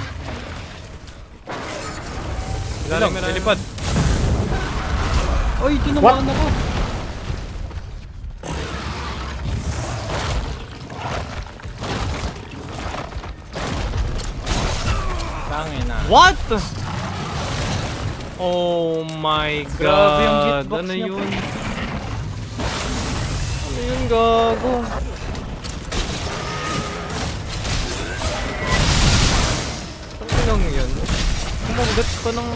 Ilalim, Lang, ilalim. lilipad. Oy, tinamaan ako. Tangin na. What? Oh my god. Grabe yung hitbox Ano niya, yun? Ayun, gago. Ano lang yun? Kumagat pa ng...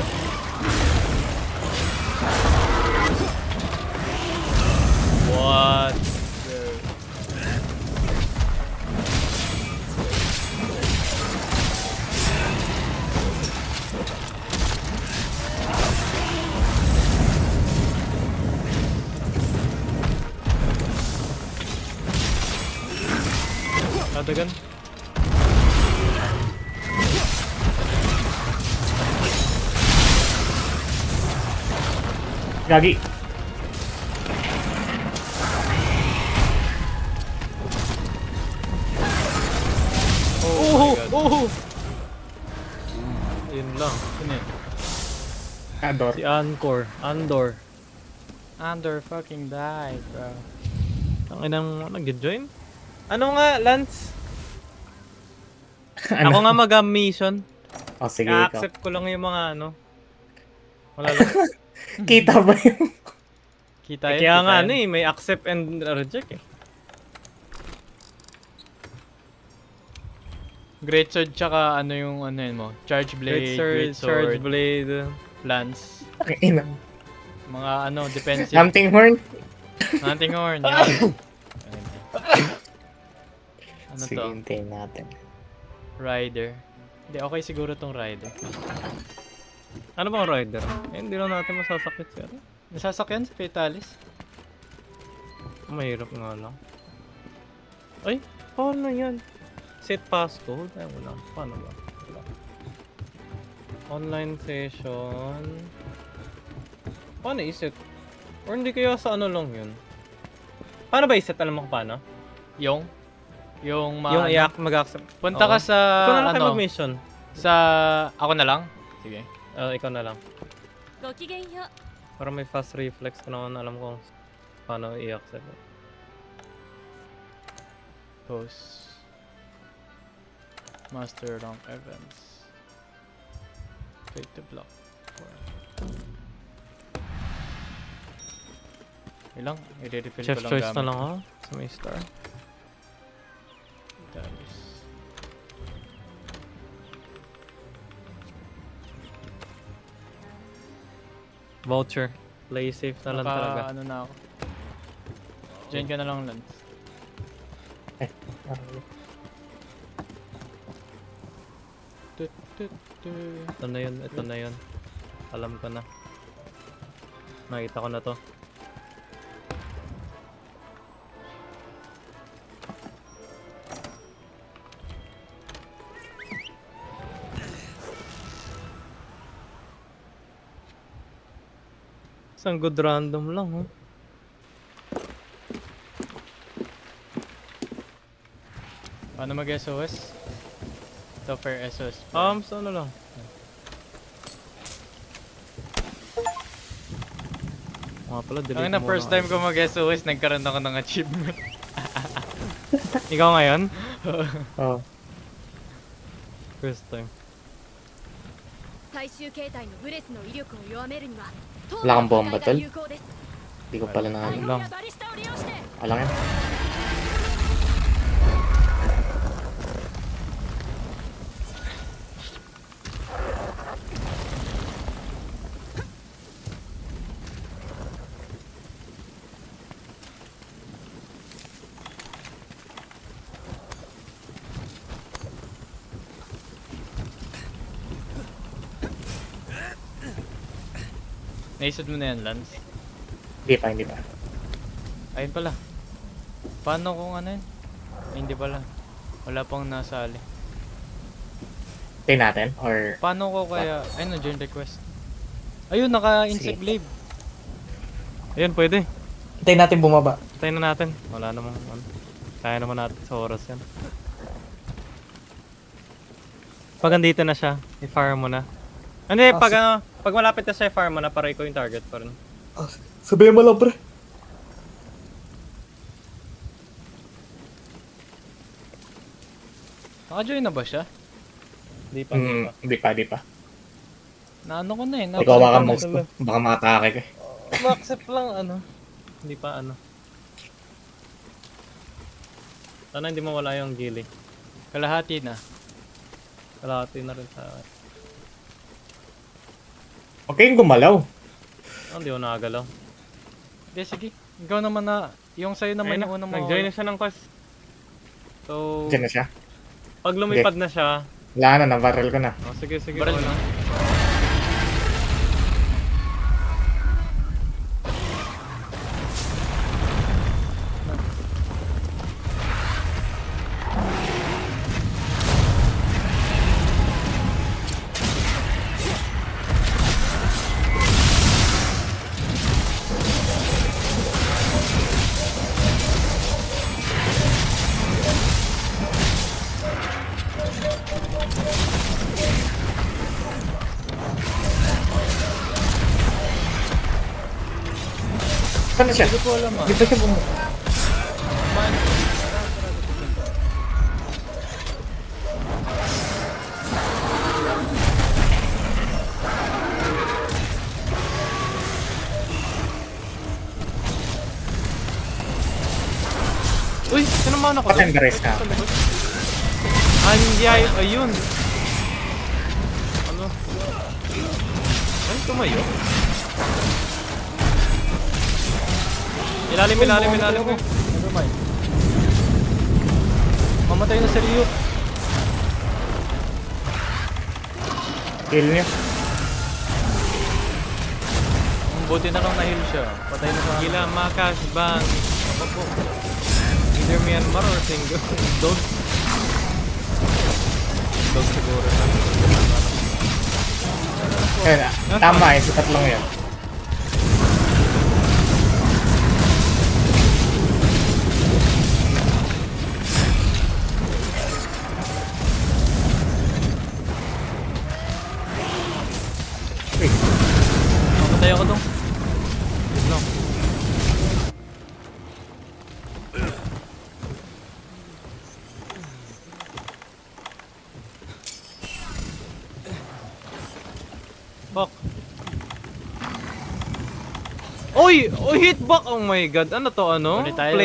What? Kadagan. Gagi. Oh, oh! Yun lang. Ano yun? Ador. Si Andor. Under fucking die, bro. Ang inang nag-join? Ano nga, Lance? Ano? Ako nga mag-mission. Oh, sige, ikaw. I-accept ko lang yung mga ano. Wala lang. Kita ba yun? Kita yun? Kaya kita nga yun. ano eh, may accept and reject eh. Great sword tsaka ano yung ano yun mo? Charge blade, great sword, Charge blade. lance. Ang ina. Mga ano, defensive. Hunting horn? Hunting horn, yan. Ano Sige, to? hintayin natin. Rider. Hindi, okay siguro tong rider. Ano bang rider? Eh, hindi lang natin masasakit siya. Nasasakyan sa Fatalis. Mahirap nga lang. Ay, paano yan? Set passcode? Ay, wala. Paano ba? Wala. Online session. Paano i-set? Or hindi kaya sa ano lang yun? Paano ba i-set? Alam mo kung paano? Yung Yung ano, mag-accept. punta ka Oo. sa Ikaw na lang kayo ano, mag-mission. sa ako na lang. Sige. Ikaw na lang. ごきげんよう Para may fast reflex ko naman alam kung paano i-accept. Post. Master rank events. Click to block. Ilang? I-refill Chef ko lang choice gamit. na lang ako sa may star. Fatalis. Voucher. Play safe na lang talaga. Ano na ako. Diyan ka na lang, Lance. Tut, tut, tut. Ito na yun, ito na yun. Alam ko na. Nakita ko na to. Isang good random lang, oh. Paano mag-SOS? Ito for SOS. So ano lang. Mga pala, delete Ang na muna first ako. time ko mag-SOS, nagkaroon ako ng achievement. Ikaw ngayon? Oh. First time. 最終形態のブレスの威力を弱めるには頭 Wala 部 kang の bomba, 破壊が tol? 有効です Di ko pala na 大 ano. 砲やバリスタを利用して Alam yan. Naisod mo na yan, Lance. Hindi pa. Ayun pala. Paano kung ano yun? Ay, hindi pala. Wala pang nasali. Hintayin natin? Or... Paano ko kaya... Ayun, join request. Ayun, naka-insect Sige. glaive. Ayun, pwede. Hintayin natin bumaba. Tayo na natin. Wala namang ano. Kaya naman natin sa oras yan. Pag andito na siya, i-fire mo na. Hindi, pag ano, pag malapit na siya, i-fire mo na para ikaw yung target pa rin. Sabihin mo lang, pre. Naka-join na ba siya? Di pa, Di pa. Naano ko na eh. Ikaw baka na mouse ko. Baka makatake ka. Ma-accept lang, ano. Hindi pa, ano. Sana hindi mawala yung gili. Kalahati na. Kalahati na rin sa akin. Huwag kayong gumalaw. Hindi ko nakagalaw. Hindi, sige. Ikaw naman na, yung sa'yo naman yung unang Nag-join na siya ng quest. So, Diyan na siya. pag lumipad na siya, Wala na, nabarrel ko na. oh, sige, sige. Baril wala. na. Saan na siya? Hindi ko alam ah. Di ba siya bumunta? Uy, sinamahan ako. Patay ba rin ka? Hindi ayun. Ano? Ay, tumayo. Ilalim. Never mind. Mamatay na si Ryu. Kill niyo. Ang buti na lang na-heal siya. Patay na sa akin. Gila, Makash, Bang. Ako po. Either Myanmar or single. Dog. Dog siguro. Ayun, tama eh, sa tatlong yun. Uy, Mamatay ako dong. No. Fuck. Oy! Oy, hitback! Oh my god. Ano to, ano? Ulit tayo.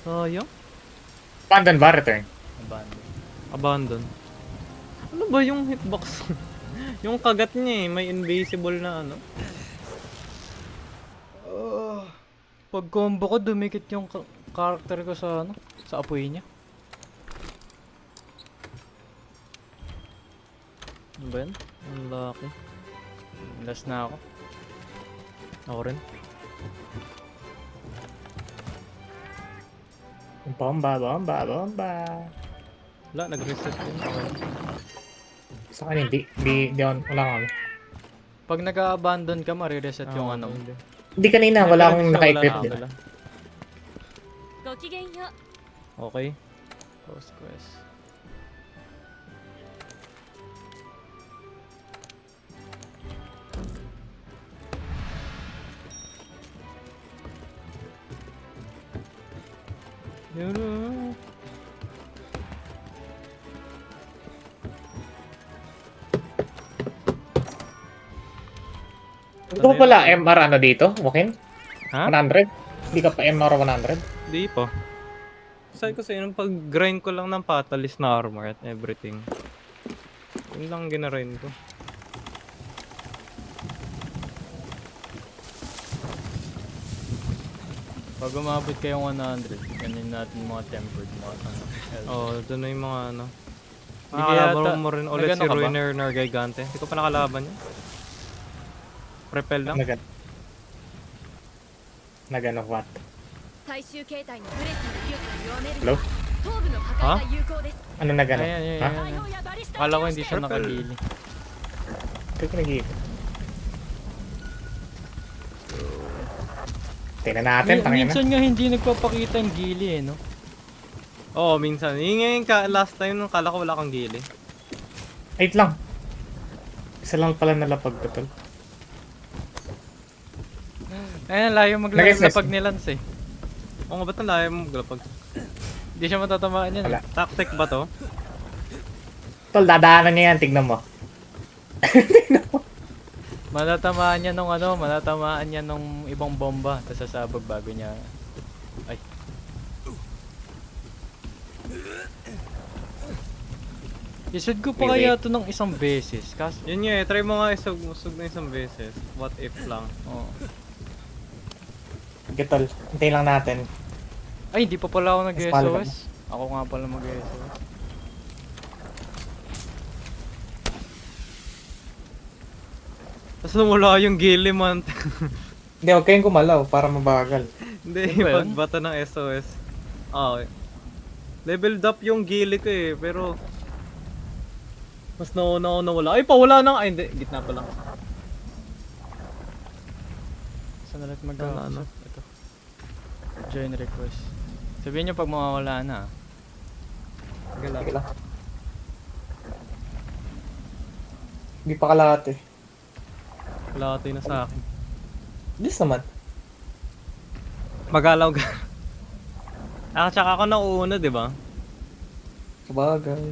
Sayang. abandon ba? Return. Abandon. Abandon. Ano ba yung hitbox? Yung kagat niya eh, may invisible na ano. Pag combo ko, dumikit yung character ko sa ano, sa apoy niya. Ano ba yan? Ang laki. Last na ako. Ako rin. Bomba. Wala, nag-reset yun. Okay. Sa akin hindi. Wala kami. Pag nag-abandon ka, marireset yung ano. Hindi. Hindi kanina, wala akong Wala naka-equip na, din. wala. ごきげんよう Okay. Post quest. Hindi ko pala MR ano dito, Wakin? Ha? 100? Hindi ka pa MR 100? Di pa. Sabi ko sa'yo, nung pag-grind ko lang ng Catalyst na armor at everything. Yun lang ginarind ko. Pag umabot kayong 100, ganin natin mga tempered, mga ano. Oh, doon na yung mga ano. Hindi kaya Makakalaban mo rin ulit nagano si ka ba? Ruiner Nargigante. Hindi ko pa nakalaban yun. Repel lang. Nagano what? 最終形態のブレスの威力を弱めるに Hello? は頭部の破壊が有効です Ano nagano? Ayan, ayan, Ha? ayan. 大砲やバリスタ Akala を ko 利用 hindi して siya nakagili. Ito ko nag-iip. Tingnan natin, tangina. Minsan nga hindi nagpapakita ang gili eh, no? Oo, minsan. Yung ngayon last time nung kala ko wala kang gili. Wait lang. Isa lang pala nalapag ko tol. Ayan, layo maglapag ni Lance eh. Oo nga, ba't ang layo mo maglapag? Hindi siya matatamaan yan Wala. eh. Tactic ba to? Tol, dadaanan niya yan, tignan mo. Matatamaan niya nung ano, matatamaan niya nung ibang bomba, tapos sasabog bago niya Ay. Isod ko pa Wait, kaya to ng isang beses. Kaso, Yun nga eh, try mo nga usog na isang beses. What if lang. oh. Sige tol, hintayin lang natin. Ay, hindi pa pala ako Espalda mo. nag-SOS. Ako nga pala mag-SOS. Tapos lumula yung gili man. Hindi, huwag kayong gumalaw para mabagal. Hindi, Ano ba yun? pagbato ng SOS. Ah, okay. Leveled up yung gili ko eh, pero... Mas nauna ako nawala. Ay, pawala na! Ay, hindi. Gitna pa lang. Saan ulit Wala na. Ito. Join request. Sabihin nyo pag mawawala na. Sige lang. Sige lang. Hindi pa kalahati. Kalahati na sa akin. Bilis naman. Magalaw ka. Ah, tsaka ako nauuna, di ba? Sabagay.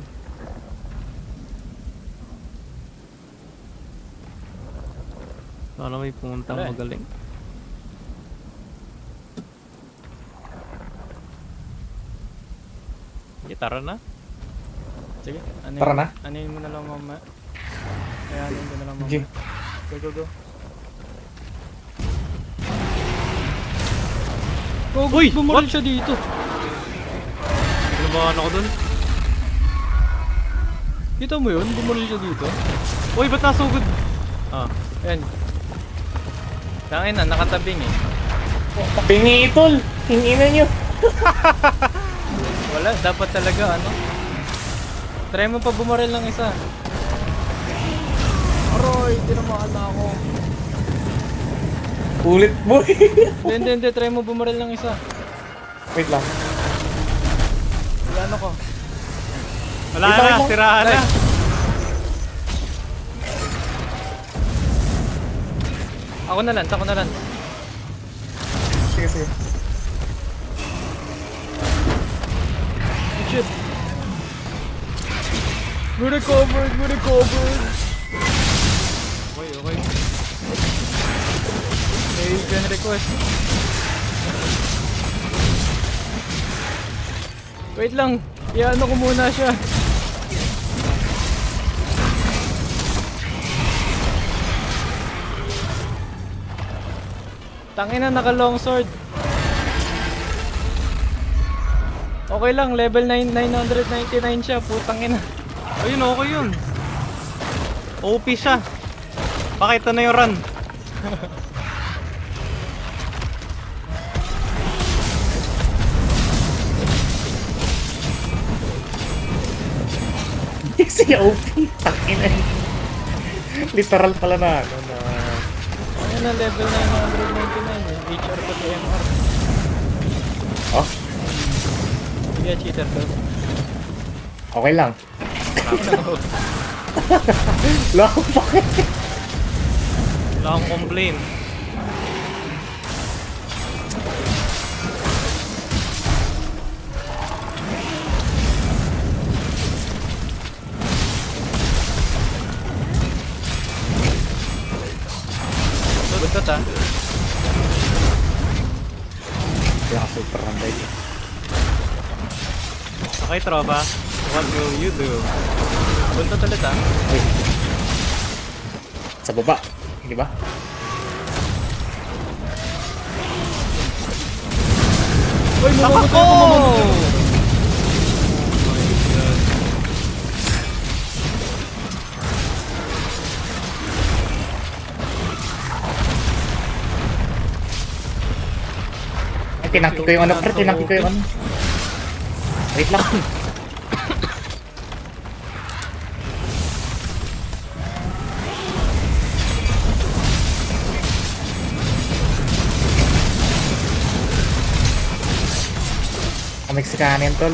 Sana may puntang Wala eh. magaling. Sige, tara na. Sige, Tara na. Anin mo na lang mamaya. Kaya anin ko na lang mamaya. Jim. Go, go, go. Oh, Uy! bumaril siya dito. Lumakan ako dun. Kita mo yun? Bumaril siya dito. Uy, ba't nasugod? Ah, Ayan. Tangin na, nakatabing eh. Pingi tol! Hinginan nyo! Wala, dapat talaga ano. Try mo pa bumaril ng isa. Aroy, tinamaan na ako. Ulit boy! Hindi, try mo bumaril ng isa. Wait lang. Ano ko? wala Wait lang, na, wait lang. siraan na. Ako na lang. Sige, sige. Shit. We recovered. Okay. Agent request. Wait lang. Iano ko muna siya. Tangina, naka longsword. Okay lang, level 999 siya, putang ina. Ayun, okay yun. OP siya. Pakita na yung run. Si OP. Takina. Literal pala na ano na. Ano na level 999 eh. HR ko to MR. Oh, Sige, cheater to. okay lang. Loko pa. Wala akong complain. Buntot ah. Kaya super randay. Okay, tropa. What will you do? Buntot ulit ah. Uy. Sa baba. Hindi ba? Uy, Tapak ko! Ay, tinangki ko yung ano, pre. Tinangki ko yung ano. Wait lang. Mexicano yan, tol.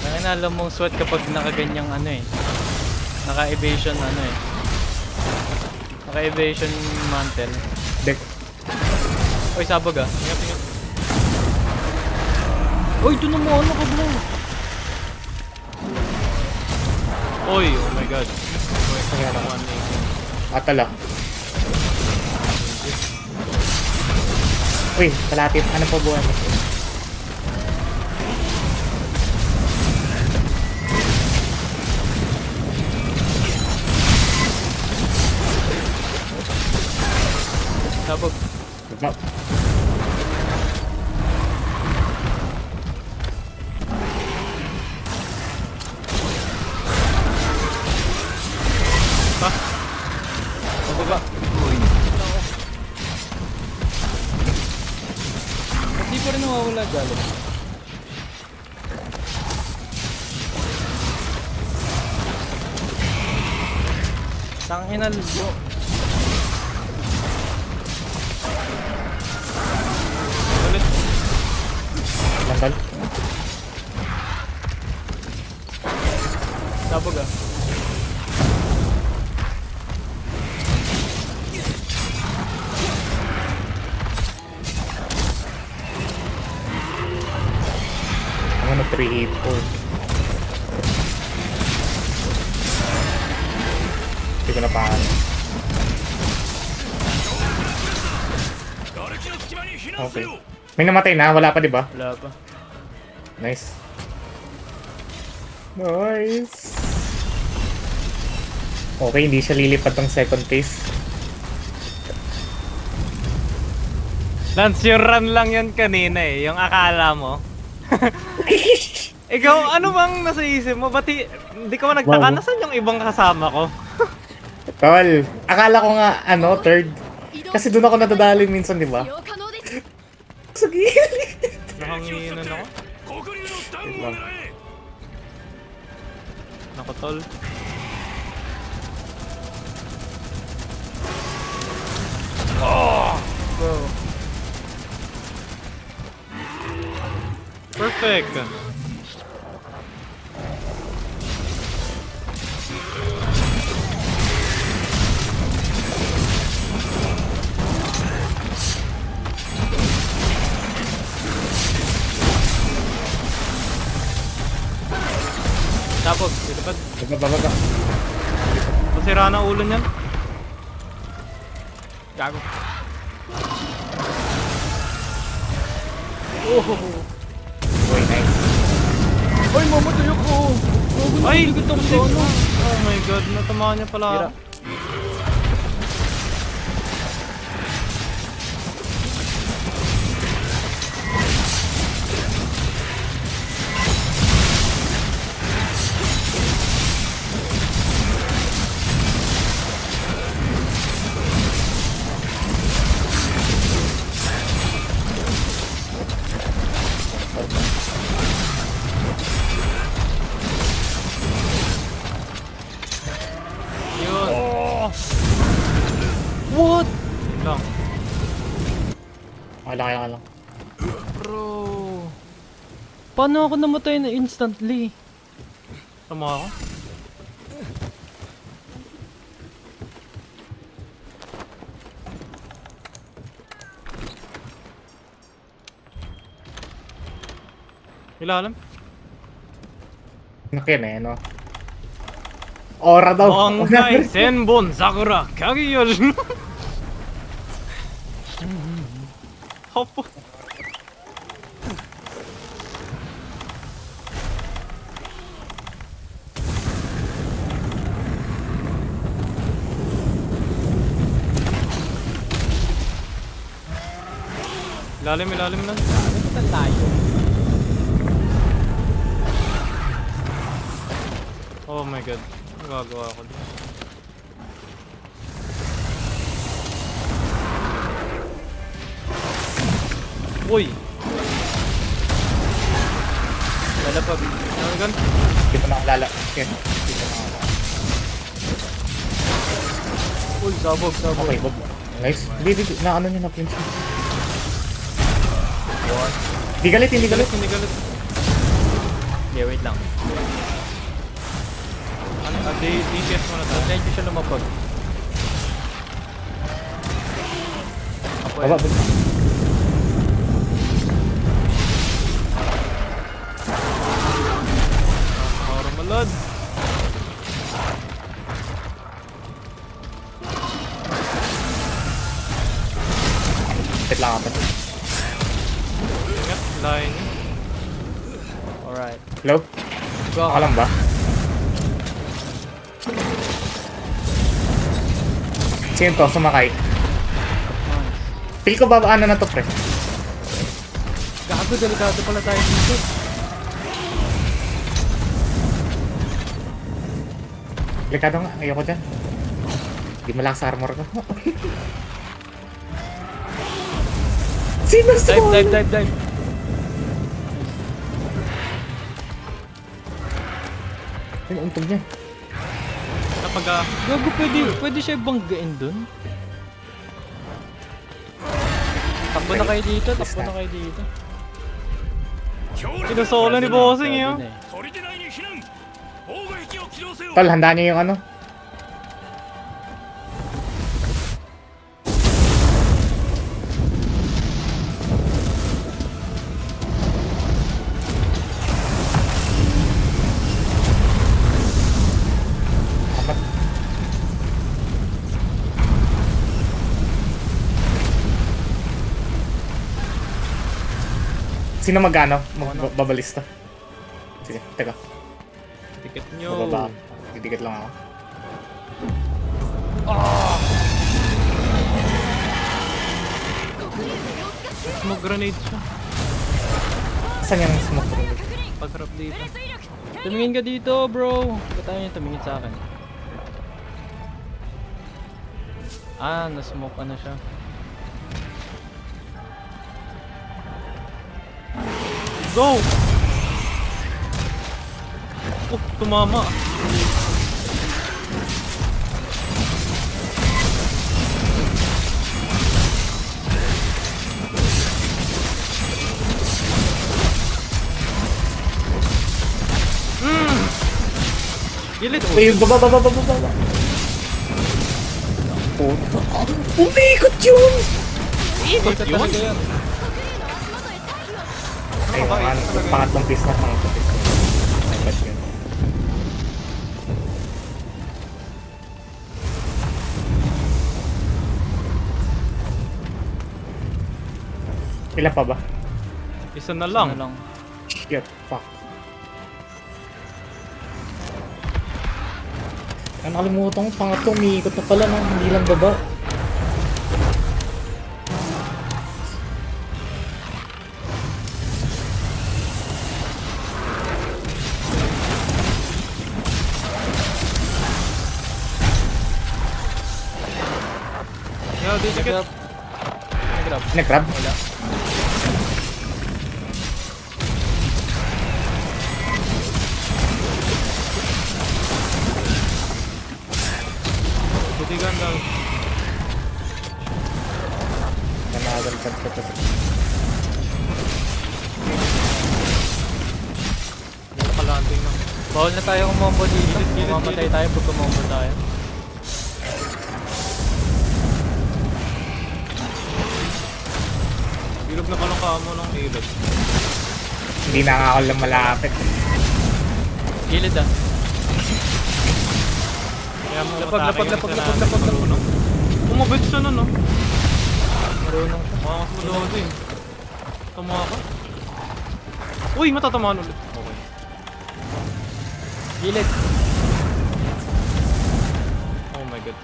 Tangina, alam mong sweat kapag nakaganyang ano eh. Naka-evasion ano eh. Naka-evasion mantle. Dek. Uy, sabog ah. Uy, ito na mo ano ka bro. Oy, oh my god. Kaya lang. 180. Atala. Uy, kalapit. Ano pa buwan? Sabog. Ma- Pababa. Ba't di pa rin nawawala galing? Tangina lo. Ulit. Langal. Sabog ah. Ano, 384. Hindi ko na paano. 瓦礫の隙間に避難す Okay. るよ May namatay na, wala pa, di ba? Wala pa. Nice. Nice. Okay, hindi siya lilipad ng second phase. Lance, yung run lang yun kanina eh, yung akala mo. Ikaw, ano bang nasa isip mo? Ba't hindi ka ba nagtaka? Wow. Nasaan yung ibang kasama ko? Tol, akala ko nga, third. Kasi doon ako nadadali minsan, di ba? 使用可能です Sa gilid. Nakanginan ako. 黒竜のダウンを狙え Naku, tol. Go. Perfect. Sabog. Dilipad. Babaga. Masira na ulo niyan. Gago. Uy, nice. Ay, mamatay ako! Ay! Bigot ako sa ano. Oh my god, natamaan niya pala. Tira. Yun. What? Yun lang. Okay lang. Bro. Paano ako namatay na instantly? Tama ako. Ilalim. Nakin eh, no? Aura daw. Honkai Senbon Sakura Kageyoshi. Hopo. Ilalim na. Saan tayo? Oh my god. Ano gagawa ko? Uy! Lalapag. Ano gan? Hindi ko na alala. Okay. Uy, sabog. Okay, Bob. Nice. Hindi. Na ano niya na pinch. Hindi galit. Hindi galit. Okay, wait lang. Ano? DPS mo na tayo. Try ko siya lumapag. Ako Baba. Para malad. Wait lang ako. Line. Alright. Hello? Go Ako lang ba? Sino to? Sumakay. Feel ko babaan na to, pre. Gago, delikado pala tayo dito. Delikado nga. Ayoko dyan. Di malakas sa armor ko. Sino Dive, sumali? dive, dive, dive. Yung untog niya. Kapag Gago, pwede siya banggain dun. Takbo na kayo dito, takbo na kayo dito. 強力な pinasolo ni Bossing Sabi yun. na eh. 砦内に避難防護壁を起動せよ Tol, handa niyo yung ano. Sino magano? Magbabalista. Sige, teka. Ticket nyo. Bababa. Didikit lang ako. Smoke grenade siya. Saan yung smoke grenade? Pagharap dito. Tumingin ka dito, bro. Ba't ayaw niyo tumingin sa akin? Ah, na-smoke ano siya. Go! Oh, tumama. Gilid. Uy, yung baba. Puto. Umikot yun! Ikot Ito yun. talaga yan. Ay, man. Pangatlong piece na. Ay, ba't yun? Ilan pa ba? Isa na lang. Ano lang. Shit, fuck. Ay, nakalimutan ko. Pangatlo, umiikot na pala na. Hindi lang baba. Yo, di ticket. Nag-grab. Nag-grab. Nag-grab? Wala. Butigan daw. Nanagalpad ka to. Nakalanting lang. Bawal na tayo kumombo dito. Gilid, Mamatay gilid. tayo pag kumombo tayo. Bilog na kalong kamo ng ilot. Hindi na nga ako lang malapit. Gilid ah. Kaya mo Lapag, matake lapag, yung lapag, isa lapag, natin lapag, marunong. Umabit siya nun, no? Marunong siya. Mga mas malunod eh. Tama ka. Uy, matatamaan ulit. Okay. Gilid. Oh my god.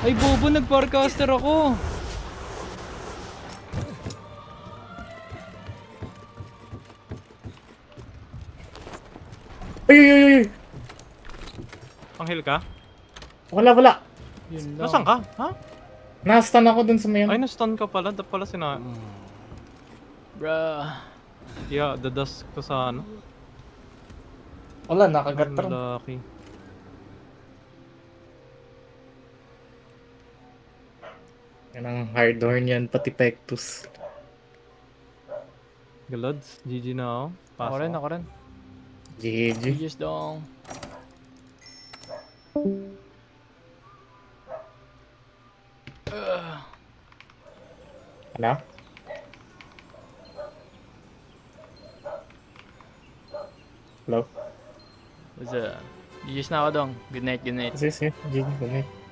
Ay, bobo, nag-forecaster ako. Uy! Panghil ka? Wala. Yun lang. Nasaan ka? Ha? Na-stun ako dun sa mayon. Ay, na-stun ka pala. Dapat pala sina... Bruh. Yeah, dadas ko sa ano. Wala, nakagatro. Lucky. Yan ang hard horn yan, pati Pectus. Galods, GG na ako. Ako rin, ako rin. GG. Yes dong. Ano? Hello? What's up? Yes na ako dong. Good night, good night. Sige, GG, good night.